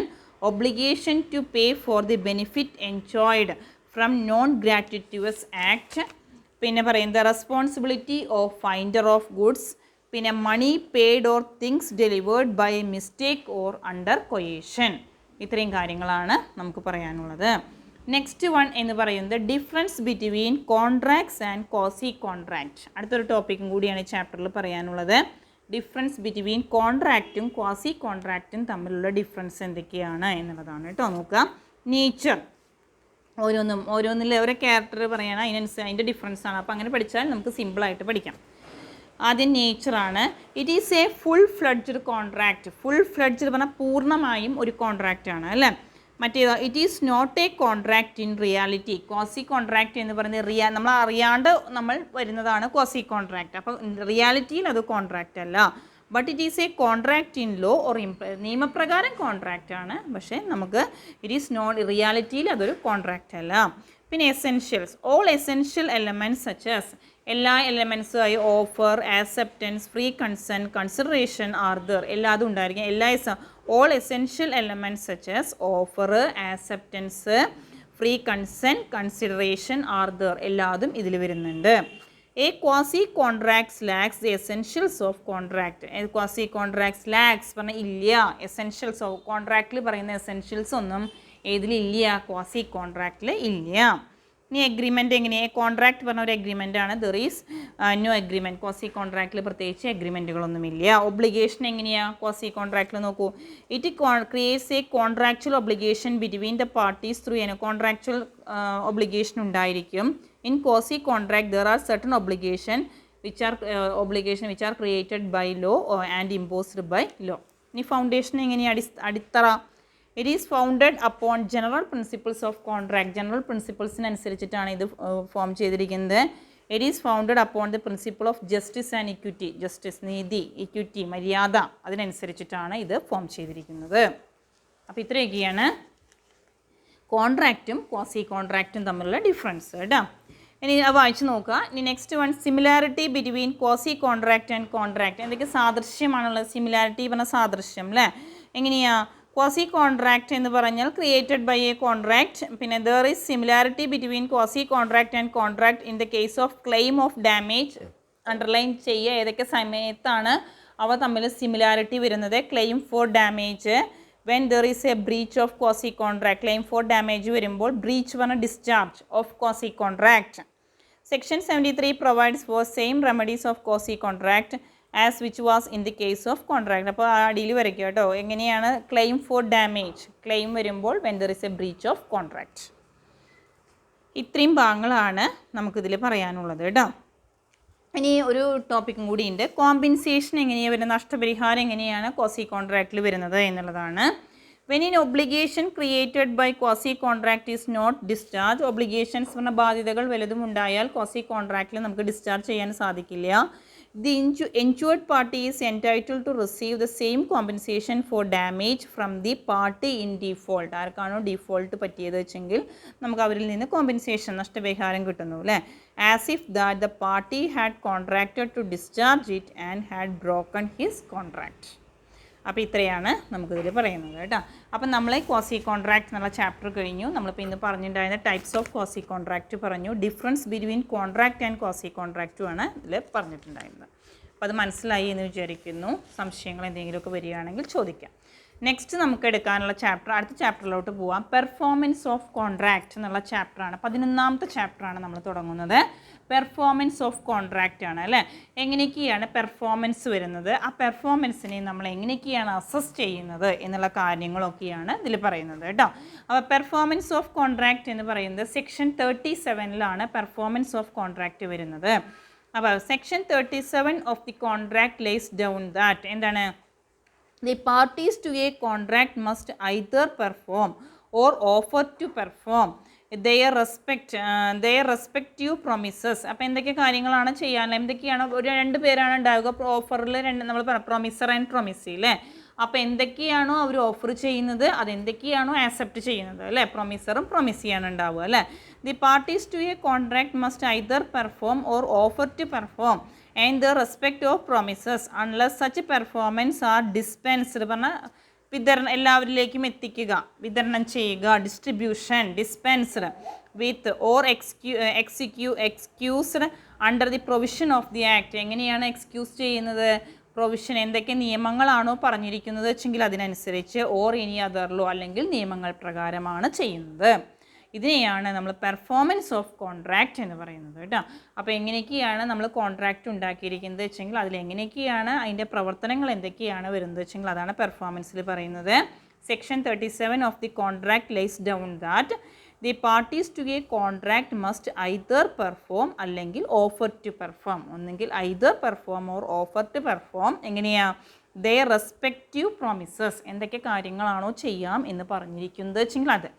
obligation to pay for the benefit enjoyed from non gratuitous act. പിന്നെ പറയുന്നത് responsibility of finder of goods. പിന്നെ money paid or things delivered by mistake or under coercion. ഇത്രയും കാര്യങ്ങളാണ് നമുക്ക് പറയാനുള്ളത്. Next one എന്ന് പറയുന്നത് difference between contracts and quasi contract. അടുത്തൊരു ടോപ്പിക്കും കൂടിയാണ് ഈ ചാപ്റ്ററിൽ പറയാനുള്ളത്. ഡിഫറൻസ് ബിറ്റ്വീൻ കോൺട്രാക്റ്റും ക്വാസി കോൺട്രാക്റ്റും തമ്മിലുള്ള ഡിഫറൻസ് എന്തൊക്കെയാണ് എന്നുള്ളതാണ് കേട്ടോ. നോക്കാം. നേച്ചർ, ഓരോന്നിൽ ഓരോ ക്യാരക്ടർ പറയണം, അതിൻ്റെ ഡിഫറൻസ് ആണ്. അപ്പോൾ അങ്ങനെ പഠിച്ചാൽ നമുക്ക് സിമ്പിളായിട്ട് പഠിക്കാം. ആദ്യം നേച്ചറാണ്. It is a full fledged contract. Full fledged പറഞ്ഞാൽ പൂർണ്ണമായും ഒരു കോൺട്രാക്റ്റ് ആണ് അല്ലേ. മറ്റേതോ it is not a contract in reality. Quasi contract എന്ന് പറയുന്നത് നമ്മൾ അറിയാണ്ട് നമ്മൾ വരുന്നതാണ് ക്വാസി കോൺട്രാക്റ്റ്. അപ്പോൾ റിയാലിറ്റിയിൽ അത് കോൺട്രാക്റ്റ് അല്ല. But it is A contract in law or നിയമപ്രകാരം കോൺട്രാക്റ്റ് ആണ്, പക്ഷേ നമുക്ക് ഇറ്റ് ഈസ് നോട്ട് റിയാലിറ്റിയിൽ അതൊരു കോൺട്രാക്റ്റ് അല്ല. പിന്നെ essentials, all essential elements such as, എല്ലാ എലമെൻറ്റ്സുമായി offer, acceptance, free consent, consideration are there, എല്ലാതും ഉണ്ടായിരിക്കും. All essential elements such as offer, acceptance, free consent, consideration are there, എല്ലാതും ഇതിൽ വരുന്നുണ്ട്. A quasi contracts lacks the essentials of contract. Quasi contracts lacks പറഞ്ഞാൽ ഇല്ല, essentials of കോൺട്രാക്റ്റിൽ പറയുന്ന essentials ഒന്നും ഏതിലില്ല, quasi കോൺട്രാക്റ്റിൽ ഇല്ല. ഇനി എഗ്രിമെൻ്റ് എങ്ങനെയാണ്? കോൺട്രാക്ട് പറഞ്ഞ ഒരു എഗ്രിമെൻ്റ് ആണ്. There is no agreement. Quasi കോൺട്രാക്റ്റിൽ പ്രത്യേകിച്ച് എഗ്രിമെൻറ്റുകളൊന്നുമില്ല. ഒബ്ലിഗേഷൻ എങ്ങനെയാണ് ക്വാസി കോൺട്രാക്റ്റിൽ? നോക്കൂ, it creates a contractual obligation between the parties through a contractual obligation ഉണ്ടായിരിക്കും. In quasi contract there are certain obligation which are created by law and imposed by law. ഇനി foundation എങ്ങനെയാണ്? അടിത്തറ. It is founded upon general principles of contract. General പ്രിൻസിപ്പിൾസിനനുസരിച്ചിട്ടാണ് ഇത് form ചെയ്തിരിക്കുന്നത്. It is founded upon the principle of justice and equity. Justice, നീതി, equity, മര്യാദ, അതിനനുസരിച്ചിട്ടാണ് ഇത് ഫോം ചെയ്തിരിക്കുന്നത്. അപ്പോൾ ഇത്രയൊക്കെയാണ് കോൺട്രാക്റ്റും ക്വാസി കോൺട്രാക്റ്റും തമ്മിലുള്ള ഡിഫറൻസ് കേട്ടോ. ഇനി വായിച്ച് നോക്കുക. ഇനി next one, similarity between quasi contract and contract. എന്തൊക്കെ സാദൃശ്യമാണുള്ളത്? സിമിലാരിറ്റി പറഞ്ഞാൽ സാദൃശ്യം അല്ലേ? എങ്ങനെയാണ്? ക്വാസി കോൺട്രാക്റ്റ് എന്ന് പറഞ്ഞാൽ ക്രിയേറ്റഡ് ബൈ എ കോൺട്രാക്റ്റ്. പിന്നെ there is similarity between quasi contract and contract in the case of claim of damage. Underline ചെയ്യുക ഏതൊക്കെ സമയത്താണ് അവ തമ്മിൽ സിമിലാരിറ്റി വരുന്നത്. Claim four damage when there is a breach of quasi contract. claim for damage വരുമ്പോൾ breach പറഞ്ഞ discharge of quasi contract. section 73 provides for same remedies of quasi contract as which was in the case of contract. അപ്പോൾ അടിയിൽ വരയ്ക്കുക കേട്ടോ. എങ്ങനെയാണ് claim for damage? claim വരുമ്പോൾ when there is a breach of contract. ഇത്രയും ഭാഗങ്ങളാണ് നമുക്കിതിൽ പറയാനുള്ളത് കേട്ടോ. ഇനി ഒരു ടോപ്പിക്കും കൂടി ഉണ്ട്. കോമ്പൻസേഷൻ എങ്ങനെയാണ് വരുന്നത്? നഷ്ടപരിഹാരം എങ്ങനെയാണ് ക്വാസി കോൺട്രാക്റ്റിൽ വരുന്നത് എന്നുള്ളതാണ്. When in obligation created by quasi contract is not discharge. Obligations പറഞ്ഞ ബാധ്യതകൾ വലുതും ഉണ്ടായാൽ ക്വാസി കോൺട്രാക്റ്റിൽ നമുക്ക് ഡിസ്ചാർജ് ചെയ്യാൻ സാധിക്കില്ല. The insured party is entitled to receive the same compensation for damage from the party in default. ആർക്കാണോ ഡിഫോൾട്ട് പറ്റിയത് വെച്ചെങ്കിൽ നമുക്ക് അവരിൽ നിന്ന് കോമ്പൻസേഷൻ, നഷ്ടപരിഹാരം കിട്ടുന്നു അല്ലേ? As if that the party had contracted to discharge it and had broken his contract. അപ്പോൾ ഇത്രയാണ് നമുക്കിതിൽ പറയുന്നത് കേട്ടോ. അപ്പം നമ്മൾ ക്വാസി കോൺട്രാക്ട് എന്നുള്ള ചാപ്റ്റർ കഴിഞ്ഞു. നമ്മളിപ്പോൾ ഇന്ന് പറഞ്ഞിട്ടുണ്ടായിരുന്ന ടൈപ്സ് ഓഫ് ക്വാസി കോൺട്രാക്റ്റ് പറഞ്ഞു. Difference between contract and quasi കോൺട്രാക്റ്റുമാണ് ഇതിൽ പറഞ്ഞിട്ടുണ്ടായിരുന്നത്. അപ്പോൾ അത് മനസ്സിലായി എന്ന് വിചാരിക്കുന്നു. സംശയങ്ങൾ എന്തെങ്കിലുമൊക്കെ വരികയാണെങ്കിൽ ചോദിക്കാം. നെക്സ്റ്റ് നമുക്ക് എടുക്കാനുള്ള ചാപ്റ്റർ, അടുത്ത ചാപ്റ്ററിലോട്ട് പോവാം. പെർഫോമൻസ് ഓഫ് കോൺട്രാക്റ്റ് എന്നുള്ള ചാപ്റ്ററാണ്. 11ാമത്തെ ചാപ്റ്ററാണ് നമ്മൾ തുടങ്ങുന്നത്. പെർഫോമൻസ് ഓഫ് കോൺട്രാക്റ്റ് ആണ് അല്ലേ? എങ്ങനെയൊക്കെയാണ് പെർഫോമൻസ് വരുന്നത്, ആ പെർഫോമൻസിനെ നമ്മൾ എങ്ങനെയൊക്കെയാണ് അസസ് ചെയ്യുന്നത് എന്നുള്ള കാര്യങ്ങളൊക്കെയാണ് ഇതിൽ പറയുന്നത് കേട്ടോ. അപ്പോൾ പെർഫോമൻസ് ഓഫ് കോൺട്രാക്റ്റ് എന്ന് പറയുന്നത് സെക്ഷൻ 37ലാണ് പെർഫോമൻസ് ഓഫ് കോൺട്രാക്റ്റ് വരുന്നത്. അപ്പോൾ section 37 of the contract lays down that എന്താണ്? The parties to a contract must either perform or offer to perform their respective promises. അപ്പോൾ എന്തൊക്കെ കാര്യങ്ങളാണ് ചെയ്യാനുള്ളത്? എന്തൊക്കെയാണ്? ഒരു രണ്ട് പേരാണ് ഉണ്ടാവുക ഓഫറിൽ. നമ്മൾ പ്രൊമിസർ ആൻഡ് പ്രൊമിസി അല്ലേ? അപ്പോൾ എന്തൊക്കെയാണോ അവർ ഓഫർ ചെയ്യുന്നത് അതെന്തൊക്കെയാണോ ആക്സെപ്റ്റ് ചെയ്യുന്നത് അല്ലേ? പ്രൊമിസറും പ്രൊമിസിയാണ് ഉണ്ടാവുക അല്ലേ? The parties to a contract must either perform or offer to perform and the respect of promises unless such performance are dispensed. പറഞ്ഞാൽ വിതരണം, എല്ലാവരിലേക്കും എത്തിക്കുക, വിതരണം ചെയ്യുക, distribution, dispensed with or excused under the provision of the act. എങ്ങനെയാണ് excuse ചെയ്യുന്നത്? Provision, എന്തൊക്കെ നിയമങ്ങളാണോ പറഞ്ഞിരിക്കുന്നത് വെച്ചെങ്കിൽ അതിനനുസരിച്ച്, ഓർ എനി അതർ ലോ, അല്ലെങ്കിൽ നിയമങ്ങൾ പ്രകാരമാണ് ചെയ്യുന്നത്. ഇതിനെയാണ് നമ്മൾ പെർഫോമൻസ് ഓഫ് കോൺട്രാക്റ്റ് എന്ന് പറയുന്നത് കേട്ടോ. അപ്പോൾ എങ്ങനെയൊക്കെയാണ് നമ്മൾ കോൺട്രാക്റ്റ് ഉണ്ടാക്കിയിരിക്കുന്നത് വെച്ചെങ്കിൽ അതിലെങ്ങനെയൊക്കെയാണ് അതിൻ്റെ പ്രവർത്തനങ്ങൾ എന്തൊക്കെയാണ് വരുന്നത് വെച്ചെങ്കിൽ അതാണ് പെർഫോമൻസിൽ പറയുന്നത്. Section 37 of the contract lays down that the parties to a contract must either perform അല്ലെങ്കിൽ ഓഫർ ടു പെർഫോം. ഒന്നെങ്കിൽ either perform or offer to perform. എങ്ങനെയാണ്? ദേ റെസ്പെക്റ്റീവ് പ്രോമിസസ്, എന്തൊക്കെ കാര്യങ്ങളാണോ ചെയ്യാം എന്ന് പറഞ്ഞിരിക്കുന്നത് വെച്ചെങ്കിൽ അത്.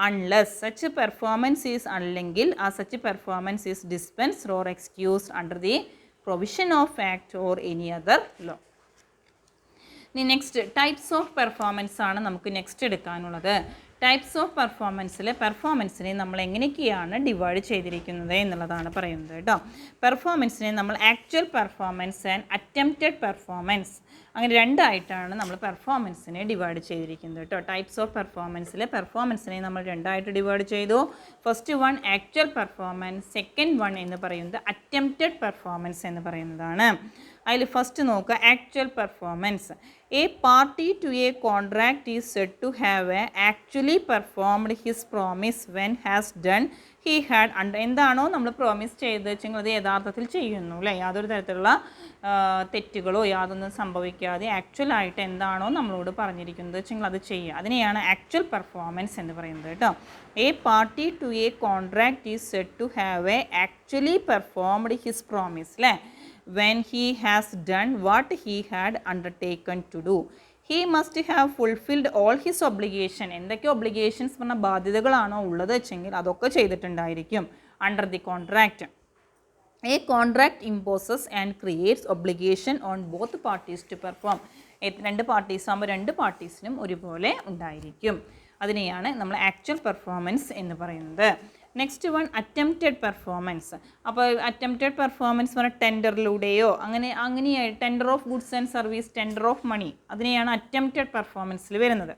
അൺലെസ് സച്ച് പെർഫോമൻസ് ഈസ്, അല്ലെങ്കിൽ ആ such performance is dispensed or excused under the provision of act or any other law. ഇനി നെക്സ്റ്റ് ടൈപ്സ് ഓഫ് പെർഫോമൻസ് ആണ് നമുക്ക് നെക്സ്റ്റ് എടുക്കാനുള്ളത്. ടൈപ്സ് ഓഫ് പെർഫോമൻസിനെ നമ്മൾ എങ്ങനെയൊക്കെയാണ് ഡിവൈഡ് ചെയ്തിരിക്കുന്നത് എന്നുള്ളതാണ് പറയുന്നത് കേട്ടോ. പെർഫോമൻസിനെ നമ്മൾ actual performance and attempted performance, അങ്ങനെ രണ്ടായിട്ടാണ് നമ്മൾ പെർഫോമൻസിനെ ഡിവൈഡ് ചെയ്തിരിക്കുന്നത് കേട്ടോ. ടൈപ്സ് ഓഫ് പെർഫോമൻസിനെ നമ്മൾ രണ്ടായിട്ട് ഡിവൈഡ് ചെയ്തു. First one actual performance, second one എന്ന് പറയുന്നത് അറ്റംപ്റ്റഡ് പെർഫോമൻസ് എന്ന് പറയുന്നതാണ്. അതിൽ ഫസ്റ്റ് നോക്കുക actual performance. A party to a contract is said to have actually performed his promise when has done he had under. എന്താണോ നമ്മൾ promise ചെയ്ത് വെച്ചെങ്കിൽ അത് യഥാർത്ഥത്തിൽ ചെയ്യുന്നു അല്ലേ, യാതൊരു തരത്തിലുള്ള തെറ്റുകളോ യാതൊന്നും സംഭവിക്കാതെ ആക്ച്വലായിട്ട് എന്താണോ നമ്മളോട് പറഞ്ഞിരിക്കുന്നത് വെച്ചെങ്കിൽ അത് ചെയ്യുക. അതിനെയാണ് ആക്ച്വൽ പെർഫോമൻസ് എന്ന് പറയുന്നത് കേട്ടോ. A party to a contract is said to have actually performed his promise അല്ലേ, when he has done what he had undertaken to do. He must have fulfilled all his obligation. എന്തൊക്കെ obligations പറഞ്ഞ ബാധ്യതകളാണോ ഉള്ളത് വെച്ചെങ്കിൽ അതൊക്കെ ചെയ്തിട്ടുണ്ടായിരിക്കും under the contract. A contract imposes and creates obligation on both parties to perform. രണ്ട് parties ആകുമ്പോൾ രണ്ട് പാർട്ടീസിനും ഒരുപോലെ ഉണ്ടായിരിക്കും. അതിനെയാണ് നമ്മൾ ആക്ച്വൽ പെർഫോമൻസ് എന്ന് പറയുന്നത്. Next one attempted performance. അപ്പോൾ അറ്റംപ്റ്റഡ് പെർഫോമൻസ് പറഞ്ഞാൽ ടെൻഡറിലൂടെയോ അങ്ങനെയായി tender of goods and service, tender of money, അതിനെയാണ് അറ്റംപ്റ്റഡ് പെർഫോമൻസിൽ വരുന്നത്.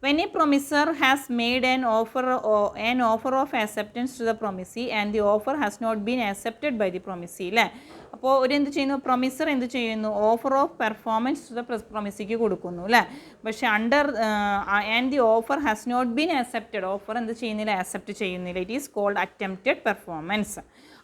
When a promisor has made an offer of acceptance to the promisee and the offer has not been accepted by the promisee അല്ലേ, അപ്പോൾ എന്ത് ചെയ്യുന്നു, promisor എന്ത് ചെയ്യുന്നു, offer of performance to the പ്രൊമിസിക്ക് കൊടുക്കുന്നു അല്ലേ, പക്ഷേ and the offer has not been accepted, offer എന്ത് ചെയ്യുന്നില്ല, ആക്സെപ്റ്റ് ചെയ്യുന്നില്ല. It is called attempted performance.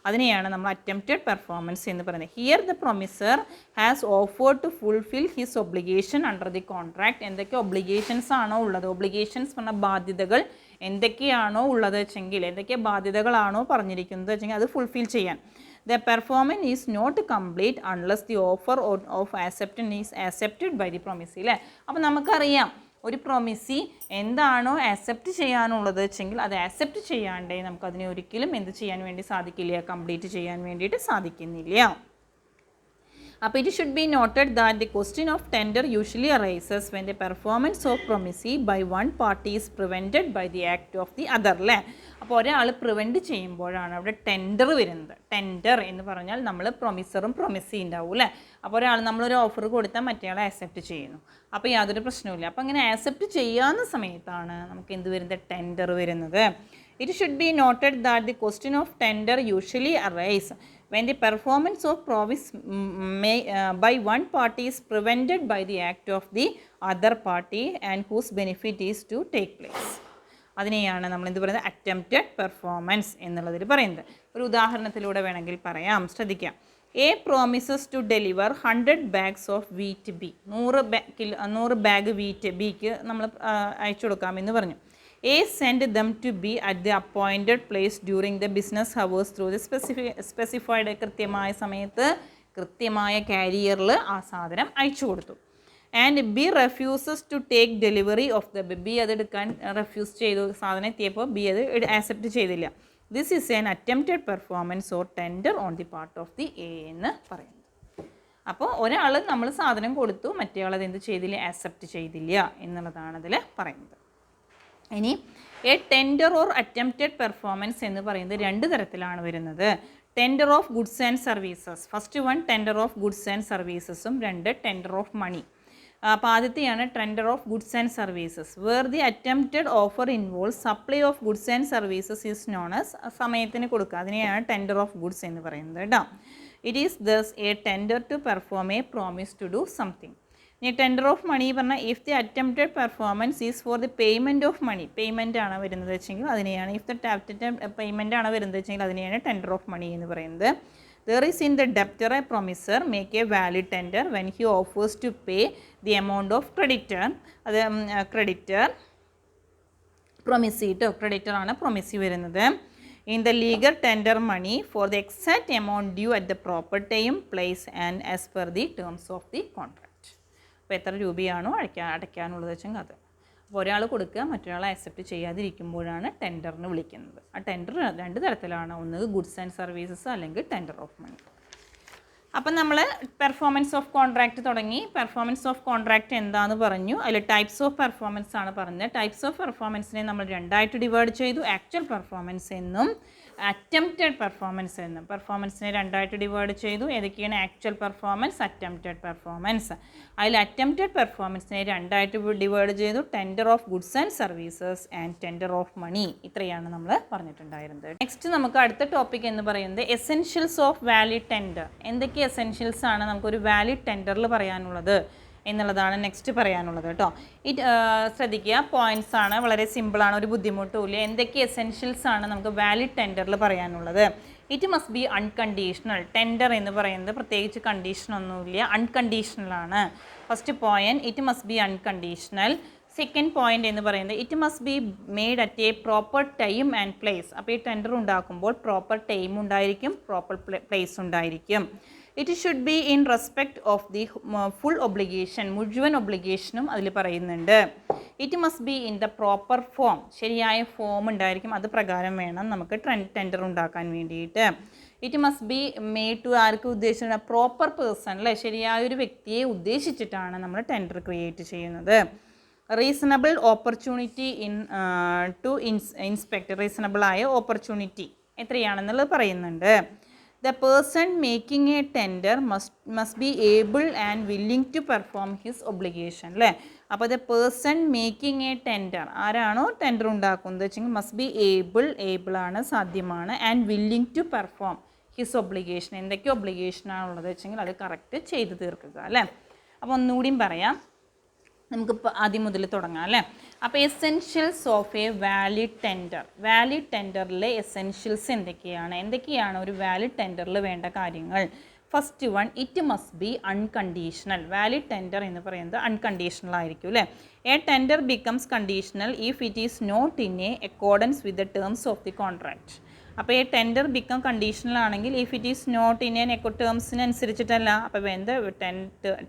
അതിനെയാണ് നമ്മൾ അറ്റംപ്റ്റഡ് പെർഫോമൻസ് എന്ന് പറയുന്നത്. Here the promisor has offered to fulfil his obligation under the contract. എന്തൊക്കെ ഒബ്ലിഗേഷൻസ് ആണോ ഉള്ളത്, ഒബ്ലിഗേഷൻസ് പറഞ്ഞ ബാധ്യതകൾ എന്തൊക്കെയാണോ ഉള്ളത് വെച്ചെങ്കിൽ, എന്തൊക്കെ ബാധ്യതകളാണോ പറഞ്ഞിരിക്കുന്നത് വെച്ചെങ്കിൽ അത് ഫുൾഫിൽ ചെയ്യാൻ. The performance is not complete unless the offer of acceptance is accepted by the promisee അല്ലേ. അപ്പോൾ നമുക്കറിയാം ഒരു പ്രൊമിസി എന്താണോ ആക്സെപ്റ്റ് ചെയ്യാനുള്ളത് വെച്ചെങ്കിൽ അത് ആക്സെപ്റ്റ് ചെയ്യാണ്ടേ നമുക്കതിനെ ഒരിക്കലും എന്ത് ചെയ്യാൻ വേണ്ടി സാധിക്കില്ല, കംപ്ലീറ്റ് ചെയ്യാൻ വേണ്ടിയിട്ട് സാധിക്കുന്നില്ല. അപ്പോൾ it should be noted that the question of tender usually arises when the performance of promisee by one party is prevented by the act of the other അല്ലേ. അപ്പോൾ ഒരാൾ പ്രിവെൻറ്റ് ചെയ്യുമ്പോഴാണ് അവിടെ ടെൻഡർ വരുന്നത്. ടെൻഡർ എന്ന് പറഞ്ഞാൽ നമ്മൾ പ്രൊമിസറും പ്രൊമിസി ഉണ്ടാവും അല്ലേ. അപ്പോൾ നമ്മളൊരു ഓഫർ കൊടുത്താൽ മറ്റേ ആളെ ആക്സെപ്റ്റ് ചെയ്യുന്നു, അപ്പോൾ യാതൊരു പ്രശ്നവുമില്ല. അപ്പോൾ അങ്ങനെ ആക്സെപ്റ്റ് ചെയ്യാവുന്ന സമയത്താണ് നമുക്ക് എന്ത് വരുന്നത്, ടെൻഡർ വരുന്നത്. It should be noted that the question of tender usually arises when the performance of promise by one party is prevented by the act of the other party and whose benefit is to take place. അതിനെയാണ് നമ്മൾ എന്ത് പറയുന്നത്, attempted performance എന്നുള്ളതിൽ പറയുന്നത്. ഒരു ഉദാഹരണത്തിലൂടെ വേണമെങ്കിൽ പറയാം, ശ്രദ്ധിക്കാം. A promises to deliver 100 bags of wheat B. 100 bag wheat ബിക്ക് നമ്മൾ അയച്ചു കൊടുക്കാമെന്ന് പറഞ്ഞു. A send them to be at the appointed place during the business hours through the specified കൃത്യമായ സമയത്ത് കൃത്യമായ കാരിയറിൽ ആ സാധനം അയച്ചു കൊടുത്തു. And B refuses to take delivery of the B. അതെടുക്കാൻ റെഫ്യൂസ് ചെയ്തു, സാധനം എത്തിയപ്പോൾ ബി അത് ആക്സെപ്റ്റ് ചെയ്തില്ല. This is an attempted performance or tender on the part of the A എന്ന് പറയുന്നത്. അപ്പോൾ ഒരാൾ നമ്മൾ സാധനം കൊടുത്തു, മറ്റേ ആൾ അതെന്ത് ചെയ്തില്ല, ആക്സെപ്റ്റ് ചെയ്തില്ല എന്നുള്ളതാണ് അതിൽ പറയുന്നത്. ഇനി a tender or attempted performance എന്ന് പറയുന്നത് രണ്ട് തരത്തിലാണ് വരുന്നത്. Tender of goods and services. First one tender of goods and സർവീസസും, രണ്ട് ടെൻഡർ ഓഫ് മണി. അപ്പോൾ ആദ്യത്തെയാണ് tender of goods and services. Where the attempted offer involve supply of goods and services is known as, സമയത്തിന് കൊടുക്കുക, അതിനെയാണ് tender of goods എന്ന് പറയുന്നത് കേട്ടോ. It is thus a tender to perform a promise to do something. ഇനി tender of money പറഞ്ഞാൽ if the attempted performance is for the payment of money, payment ആണ് വരുന്നത് വെച്ചെങ്കിൽ അതിനെയാണ്, ഇഫ് ദ അറ്റംപ്റ്റഡ് പേയ്മെൻ്റ് ആണ് വരുന്നത് വെച്ചെങ്കിൽ അതിനെയാണ് ടെൻഡർ ഓഫ് മണി എന്ന് പറയുന്നത്. There is in the debtor a promisor make a valid tender when he offers to pay the amount of creditor. അത് creditor promisee to creditor ആണ് promisee വരുന്നത്. In the legal tender money for the exact amount due at the proper time, place and as per the terms of the contract. അപ്പോൾ എത്ര രൂപയാണോ അടയ്ക്കാനുള്ളത് വെച്ചെങ്കിൽ അത്. അപ്പോൾ ഒരാൾ കൊടുക്കുക, മറ്റൊരാൾ ആക്സെപ്റ്റ് ചെയ്യാതിരിക്കുമ്പോഴാണ് ടെൻഡറിന് വിളിക്കുന്നത്. ആ ടെൻഡർ രണ്ട് തരത്തിലാണ്, ഒന്ന് ഗുഡ്സ് ആൻഡ് സർവീസസ് അല്ലെങ്കിൽ ടെൻഡർ ഓഫ് മണി. അപ്പം നമ്മൾ പെർഫോമൻസ് ഓഫ് കോൺട്രാക്റ്റ് തുടങ്ങി. പെർഫോമൻസ് ഓഫ് കോൺട്രാക്റ്റ് എന്താണെന്ന് പറഞ്ഞു, അതിൽ ടൈപ്സ് ഓഫ് പെർഫോമൻസ് ആണ് പറഞ്ഞത്. ടൈപ്സ് ഓഫ് പെർഫോമൻസിനെ നമ്മൾ രണ്ടായിട്ട് ഡിവൈഡ് ചെയ്തു. ആക്ച്വൽ പെർഫോമൻസ് എന്നും അറ്റംപ്റ്റഡ് പെർഫോമൻസ് എന്ന്. പെർഫോമൻസിനെ രണ്ടായിട്ട് ഡിവൈഡ് ചെയ്തു. ഏതൊക്കെയാണ്? Actual performance, attempted performance. അതിൽ അറ്റംപ്റ്റഡ് പെർഫോമൻസിനെ രണ്ടായിട്ട് ഡിവൈഡ് ചെയ്തു. Tender of goods and services and tender of money. ഇത്രയാണ് നമ്മൾ പറഞ്ഞിട്ടുണ്ടായിരുന്നത്. നെക്സ്റ്റ് നമുക്ക് അടുത്ത ടോപ്പിക് എന്ന് പറയുന്നത് എസെൻഷ്യൽസ് ഓഫ് വാലിഡ് ടെൻഡർ. എന്തൊക്കെ എസെൻഷ്യൽസ് ആണ് നമുക്കൊരു വാലിഡ് ടെൻഡറിൽ പറയാനുള്ളത് എന്നുള്ളതാണ് നെക്സ്റ്റ് പറയാനുള്ളത് കേട്ടോ. ശ്രദ്ധിക്കുക, പോയിൻറ്റ്സ് ആണ്, വളരെ സിമ്പിളാണ്, ഒരു ബുദ്ധിമുട്ടുമില്ല. എന്തൊക്കെ എസെൻഷ്യൽസ് ആണ് നമുക്ക് വാലിഡ് ടെൻഡറിൽ പറയാനുള്ളത്? It must be unconditional. Tender എന്ന് പറയുന്നത് പ്രത്യേകിച്ച് കണ്ടീഷനൊന്നുമില്ല, അൺകണ്ടീഷണലാണ്. First point, it must be unconditional. Second point എന്ന് പറയുന്നത് it must be made at a proper time and place. അപ്പോൾ ഈ ടെൻഡർ ഉണ്ടാക്കുമ്പോൾ പ്രോപ്പർ ടൈം ഉണ്ടായിരിക്കും, പ്രോപ്പർ പ്ലേസ് ഉണ്ടായിരിക്കും. It should be in respect of the full obligation. മുഴുവൻ ഒബ്ലിഗേഷനും അതിൽ പറയുന്നുണ്ട്. It must be in the proper form. ശരിയായ ഫോം ഉണ്ടായിരിക്കും, അത് പ്രകാരം വേണം നമുക്ക് ടെൻഡർ ഉണ്ടാക്കാൻ വേണ്ടിയിട്ട്. It must be made to ആർക്ക് ഉദ്ദേശിച്ചിട്ട്? പ്രോപ്പർ പേഴ്സൺ അല്ലേ, ശരിയായൊരു വ്യക്തിയെ ഉദ്ദേശിച്ചിട്ടാണ് നമ്മൾ ടെൻഡർ ക്രിയേറ്റ് ചെയ്യുന്നത്. Reasonable opportunity to inspect. റീസണബിളായ ഓപ്പർച്യൂണിറ്റി എത്രയാണെന്നുള്ളത് പറയുന്നുണ്ട്. The person making a tender must be able and willing to perform his obligation. അല്ലേ, അപ്പോൾ the person making a tender, ആരാണോ ടെൻഡർ ഉണ്ടാക്കുന്നത് വെച്ചെങ്കിൽ മസ്റ്റ് ബി ഏബിൾ ആണ്, സാധ്യമാണ്, and willing to perform his obligation. എന്തൊക്കെ ഒബ്ലിഗേഷനാണുള്ളത് വെച്ചെങ്കിൽ അത് കറക്റ്റ് ചെയ്ത് തീർക്കുക അല്ലേ. അപ്പോൾ ഒന്നുകൂടിയും പറയാം, നമുക്കിപ്പോൾ ആദ്യം മുതൽ തുടങ്ങാം അല്ലേ. അപ്പോൾ essentials of a valid tender. Valid ടെൻഡറിലെ എസെൻഷ്യൽസ് എന്തൊക്കെയാണ് ഒരു വാലിഡ് ടെൻഡറിൽ വേണ്ട കാര്യങ്ങൾ? First one, it must be unconditional. Valid tender എന്ന് പറയുന്നത് അൺകണ്ടീഷണൽ ആയിരിക്കും അല്ലേ. A tender becomes conditional if it is not in a accordance with the terms of the contract. അപ്പോൾ ഈ ടെൻഡർ ബിക്കം കണ്ടീഷണൽ ആണെങ്കിൽ if it is not in an ടേംസിനനുസരിച്ചിട്ടല്ല. അപ്പോൾ when the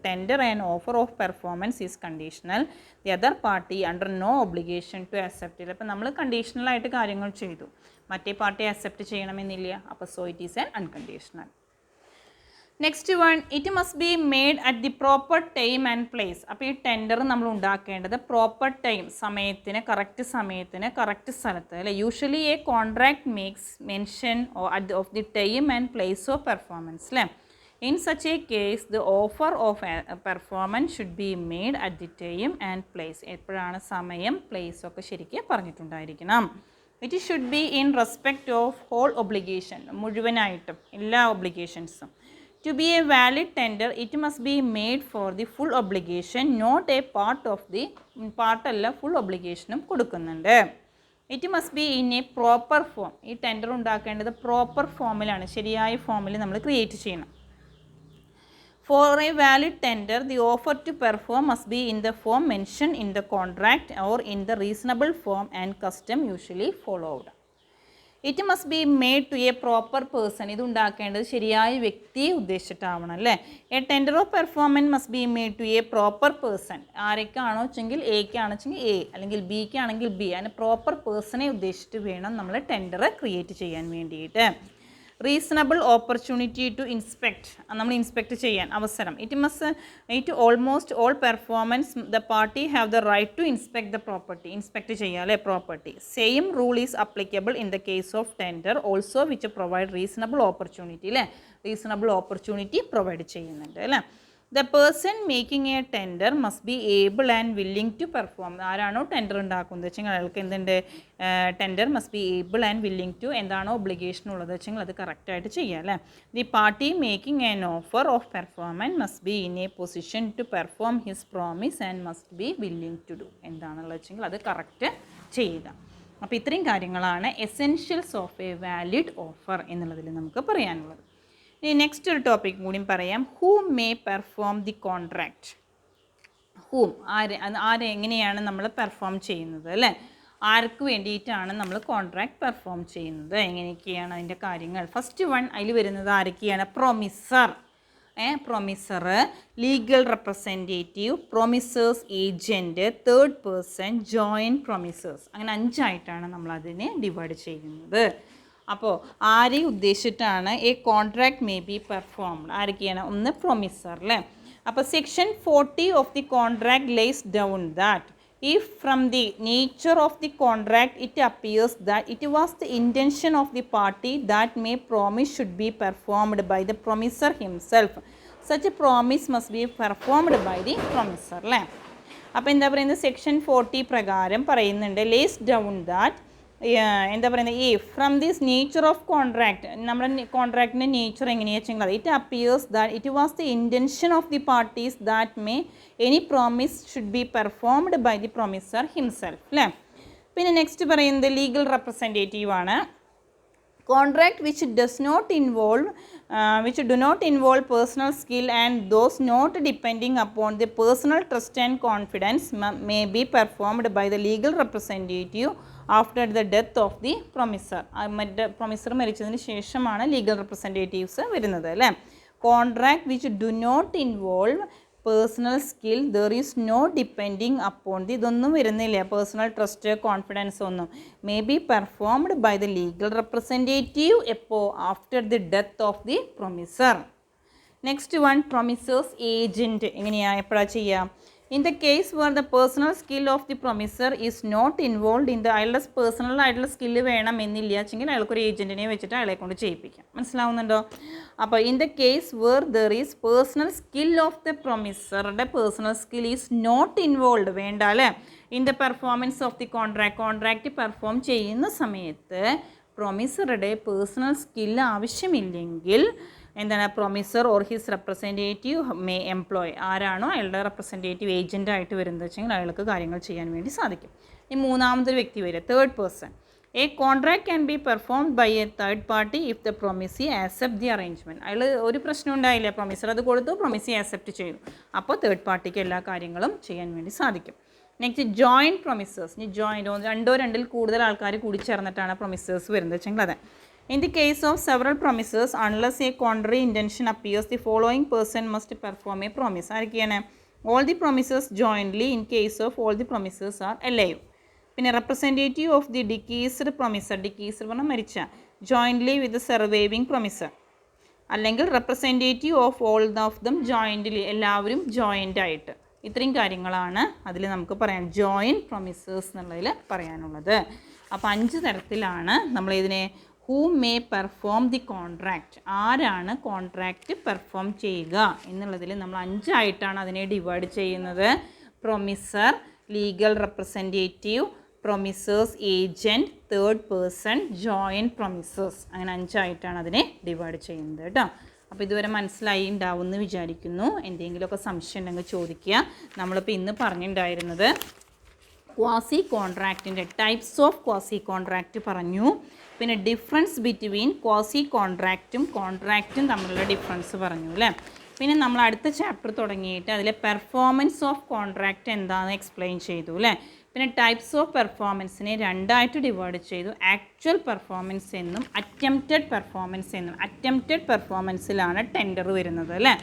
tender and offer of performance is conditional, the other party under no obligation to accept it. അപ്പോൾ നമ്മൾ കണ്ടീഷണലായിട്ട് കാര്യങ്ങൾ ചെയ്തു, മറ്റേ പാർട്ടി അക്സെപ്റ്റ് ചെയ്യണമെന്നില്ല. അപ്പോൾ so it is an unconditional. Next one, it must be made at the proper time and place. അപ്പോൾ ഈ tender നമ്മൾ ഉണ്ടാക്കേണ്ടത് പ്രോപ്പർ ടൈം, സമയത്തിന് കറക്റ്റ് സ്ഥലത്ത് അല്ലേ. Usually a contract makes mention of the time and place of performance അല്ലേ. In such a case the offer of performance should be made at the time and place. എപ്പോഴാണ് സമയം place ഒക്കെ ശരിക്കും പറഞ്ഞിട്ടുണ്ടായിരിക്കണം. It should be in respect of whole obligation. മുഴുവനായിട്ടും എല്ലാ ഒബ്ലിഗേഷൻസും. To be a valid tender, it must be made for the full obligation, not a part of the അല്ല, full obligationും കൊടുക്കുന്നുണ്ട്. It must be in A proper form. ഈ tender ഉണ്ടാക്കേണ്ടത് proper ഫോമിലാണ്, ശരിയായ ഫോമിൽ നമ്മൾ ക്രിയേറ്റ് ചെയ്യണം. For a valid tender, the offer to perform must be in the form mentioned in the contract or in the reasonable form and custom usually followed. It must be made to a proper person. ഇത് ഉണ്ടാക്കേണ്ടത് ശരിയായ വ്യക്തിയെ ഉദ്ദേശിച്ചിട്ടാവണം അല്ലേ. A tender of performance must be made to a proper person. ആരൊക്കെയാണോ വെച്ചെങ്കിൽ എക്കാണോ വെച്ചെങ്കിൽ എ, അല്ലെങ്കിൽ ബിക്ക് ആണെങ്കിൽ ബി. അതിന് പ്രോപ്പർ പേഴ്സണെ ഉദ്ദേശിച്ചിട്ട് വേണം നമ്മൾ ടെൻഡർ ക്രിയേറ്റ് ചെയ്യാൻ വേണ്ടിയിട്ട്. Reasonable opportunity to inspect. നമ്മൾ ഇൻസ്പെക്ട് ചെയ്യാൻ അവസരം. It almost all performance the party have the right to inspect the property. Inspect ചെയ്യാം അല്ലേ property. Same rule is applicable in the case of tender also which provide reasonable opportunity അല്ലേ. Reasonable opportunity provide ചെയ്യുന്നുണ്ട് അല്ലേ. The person making a tender must be able and willing to perform. ആരാണോ tender ഉണ്ടാക്കുന്നത് വെച്ചെങ്കിൽ അയാൾക്ക് എന്തുണ്ട്? Tender must be able and willing to, എന്താണോ obligation ഉള്ളത് വെച്ചെങ്കിൽ അത് കറക്റ്റായിട്ട് ചെയ്യാം അല്ലേ. The party making an offer of performance must be in a position to perform his promise and must be willing to do. എന്താണുള്ളത് വെച്ചെങ്കിൽ അത് കറക്റ്റ് ചെയ്യുക. അപ്പോൾ ഇത്രയും കാര്യങ്ങളാണ് essentials of a valid offer എന്നുള്ളതിൽ നമുക്ക് പറയാനുള്ളത്. ഇനി നെക്സ്റ്റ് ഒരു ടോപ്പിക് കൂടി പറയാം. Who may perform the contract. Whom, എങ്ങനെയാണ് നമ്മൾ പെർഫോം ചെയ്യുന്നത് അല്ലേ. ആർക്ക് വേണ്ടിയിട്ടാണ് നമ്മൾ കോൺട്രാക്ട് പെർഫോം ചെയ്യുന്നത്, എങ്ങനെയൊക്കെയാണ് അതിൻ്റെ കാര്യങ്ങൾ. ഫസ്റ്റ് വൺ അതിൽ വരുന്നത് ആരൊക്കെയാണ്? Promisor. Promisor, legal representative, promisors agent, third person, joint promisors. അങ്ങനെ 5 ആയിട്ടാണ് നമ്മളതിനെ ഡിവൈഡ് ചെയ്യുന്നത്. അപ്പോൾ ആരെ ഉദ്ദേശിച്ചിട്ടാണ് a contract may be performed? ആരൊക്കെയാണ്? ഒന്ന് പ്രൊമിസർ അല്ലേ. അപ്പോൾ section 40 of the contract lays down that if from the nature of the contract it appears that it was the intention of the party that may promise should be performed by the promiser himself, such a promise must be performed by the promiser. അല്ലേ? അപ്പോൾ എന്താ പറയുന്നത്, section 40 പ്രകാരം പറയുന്നുണ്ട്, lace down that എന്താ പറയുന്നത്, ഈ from this nature of contract, നമ്മുടെ കോൺട്രാക്റ്റിൻ്റെ നേച്ചർ എങ്ങനെയാണെന്ന് വെച്ചെങ്കിൽ it appears that it was the intention of the parties that may any promise should be performed by the promisor himself. അല്ലേ? പിന്നെ നെക്സ്റ്റ് പറയുന്നത് ലീഗൽ റെപ്രസെൻറ്റേറ്റീവ് ആണ്. Contract which do not involve personal skill and those not depending upon the personal trust and confidence may be performed by the legal representative after the death of the promiser. പ്രൊമിസർ മരിച്ചതിന് ശേഷമാണ് legal representatives വരുന്നത്. അല്ലേ? Contract which do not involve personal skill, there is no depending upon the, ഇതൊന്നും വരുന്നില്ല, personal trust, confidence ഒന്നും, may be performed by the legal representative എപ്പോൾ, after the death of the promisor. Next one, promisors agent എങ്ങനെയാണ്, എപ്പോഴാണ് ചെയ്യുക? In the case where the personal skill of the promisor is not involve in the, അയാളുടെ personal ആയിട്ടുള്ള skill വേണം എന്നില്ല വെച്ചെങ്കിൽ അയാൾക്കൊരു ഏജൻറ്റിനെ വെച്ചിട്ട് അയാളെ കൊണ്ട് ചെയ്യിപ്പിക്കാം. മനസ്സിലാവുന്നുണ്ടോ? അപ്പോൾ in the case where there is personal skill of the പ്രൊമിസറുടെ personal skill is not involve, വേണ്ട അല്ലേ, in the performance of the contract perform ചെയ്യുന്ന സമയത്ത് പ്രൊമിസറുടെ പേഴ്സണൽ സ്കില്ല് ആവശ്യമില്ലെങ്കിൽ എന്താണ്, promisor or his representative may employ, ആരാണോ അയാളുടെ റെപ്രസെൻറ്റേറ്റീവ് ഏജൻറ്റായിട്ട് വരുന്നത് വെച്ചെങ്കിൽ അയാൾക്ക് കാര്യങ്ങൾ ചെയ്യാൻ വേണ്ടി സാധിക്കും. ഇനി മൂന്നാമതൊരു വ്യക്തി വരിക, third person. A contract can be performed by a third party if the promisee accept the arrangement. അയാൾ ഒരു പ്രശ്നം ഉണ്ടായില്ല, പ്രൊമിസർ അത് കൊടുത്തു, പ്രൊമിസി ആക്സെപ്റ്റ് ചെയ്തു, അപ്പോൾ തേർഡ് പാർട്ടിക്ക് എല്ലാ കാര്യങ്ങളും ചെയ്യാൻ വേണ്ടി സാധിക്കും. Next joint promisors. ഇനി ജോയിൻറ്റ് രണ്ടിൽ കൂടുതൽ ആൾക്കാർ കൂടി ചേർന്നിട്ടാണ് പ്രൊമിസേഴ്സ് വരുന്നത് വെച്ചെങ്കിൽ അതെ. In the case of several promises, unless a contrary intention appears, the following person must perform a promise. ആരൊക്കെയാണ്? All the promises jointly in case of all the promises are alive. പിന്നെ representative of the deceased promiser, deceased പറഞ്ഞാൽ മരിച്ച, jointly with the surviving promiser. അല്ലെങ്കിൽ representative of all of them jointly, എല്ലാവരും joint ആയിട്ട്. ഇത്രയും കാര്യങ്ങളാണ് അതിൽ നമുക്ക് പറയാൻ ജോയിൻറ്റ് പ്രൊമിസേഴ്സ് എന്നുള്ളതിൽ പറയാനുള്ളത്. അപ്പോൾ 5 തരത്തിലാണ് നമ്മളിതിനെ who may perform the contract, ആരാണ് കോൺട്രാക്റ്റ് പെർഫോം ചെയ്യുക എന്നുള്ളതിൽ നമ്മൾ 5 ആയിട്ടാണ് അതിനെ ഡിവൈഡ് ചെയ്യുന്നത്. Promisor, legal representative, promisors agent, third person, joint promisors, അങ്ങനെ 5 ആയിട്ടാണ് അതിനെ ഡിവൈഡ് ചെയ്യുന്നത് കേട്ടോ. അപ്പോൾ ഇതുവരെ മനസ്സിലായി ഉണ്ടാവുമെന്ന് വിചാരിക്കുന്നു. എന്തെങ്കിലുമൊക്കെ സംശയം ഉണ്ടെങ്കിൽ ചോദിക്കുക. നമ്മളിപ്പോൾ ഇന്ന് പറഞ്ഞിട്ടുണ്ടായിരുന്നത് ക്വാസി കോൺട്രാക്റ്റിൻ്റെ ടൈപ്സ് ഓഫ് ക്വാസി കോൺട്രാക്റ്റ് പറഞ്ഞു. പിന്നെ ഡിഫറൻസ് ബിറ്റ്വീൻ ക്വാസി കോൺട്രാക്റ്റും തമ്മിലുള്ള ഡിഫറൻസ് പറഞ്ഞു അല്ലേ. പിന്നെ നമ്മൾ അടുത്ത ചാപ്റ്റർ തുടങ്ങിയിട്ട് അതിലെ പെർഫോമൻസ് ഓഫ് കോൺട്രാക്റ്റ് എന്താണെന്ന് എക്സ്പ്ലെയിൻ ചെയ്തു അല്ലേ. പിന്നെ ടൈപ്സ് ഓഫ് പെർഫോമൻസിനെ 2 ആയിട്ട് ഡിവൈഡ് ചെയ്തു, ആക്ച്വൽ പെർഫോമൻസ് എന്നും അറ്റംപ്റ്റഡ് പെർഫോമൻസ് എന്നും. അറ്റംപ്റ്റഡ് പെർഫോമൻസിലാണ് ടെൻഡർ വരുന്നത് അല്ലേ,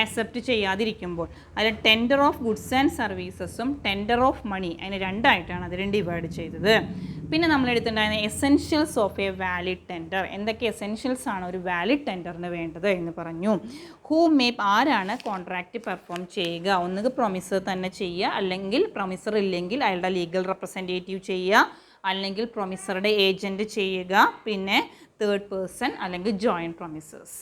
ആക്സെപ്റ്റ് ചെയ്യാതിരിക്കുമ്പോൾ. അതിൽ ടെൻഡർ ഓഫ് ഗുഡ്സ് ആൻഡ് സർവീസസും ടെൻഡർ ഓഫ് മണി, അതിന് 2 ആയിട്ടാണ് അതിനെ ഡിവൈഡ് ചെയ്തത്. പിന്നെ നമ്മൾ എടുത്തിട്ടുണ്ടായിരുന്ന essentials of a valid tender, എന്തൊക്കെ എസെൻഷ്യൽസ് ആണ് ഒരു വാലിഡ് ടെൻഡറിന് വേണ്ടത് എന്ന് പറഞ്ഞു. ഹൂ മേ, ആരാണ് കോൺട്രാക്റ്റ് പെർഫോം ചെയ്യുക, ഒന്നുകിൽ പ്രൊമിസർ തന്നെ ചെയ്യുക, അല്ലെങ്കിൽ പ്രൊമിസർ ഇല്ലെങ്കിൽ അയാളുടെ ലീഗൽ റെപ്രസെൻറ്റേറ്റീവ് ചെയ്യുക, അല്ലെങ്കിൽ പ്രൊമിസറുടെ ഏജൻറ്റ് ചെയ്യുക, പിന്നെ തേർഡ് പേഴ്സൺ അല്ലെങ്കിൽ ജോയിൻറ്റ് പ്രൊമിസേഴ്സ്.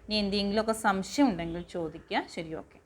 ഇനി എന്തെങ്കിലുമൊക്കെ സംശയം ഉണ്ടെങ്കിൽ ചോദിക്കുക. ശരി, ഓക്കെ.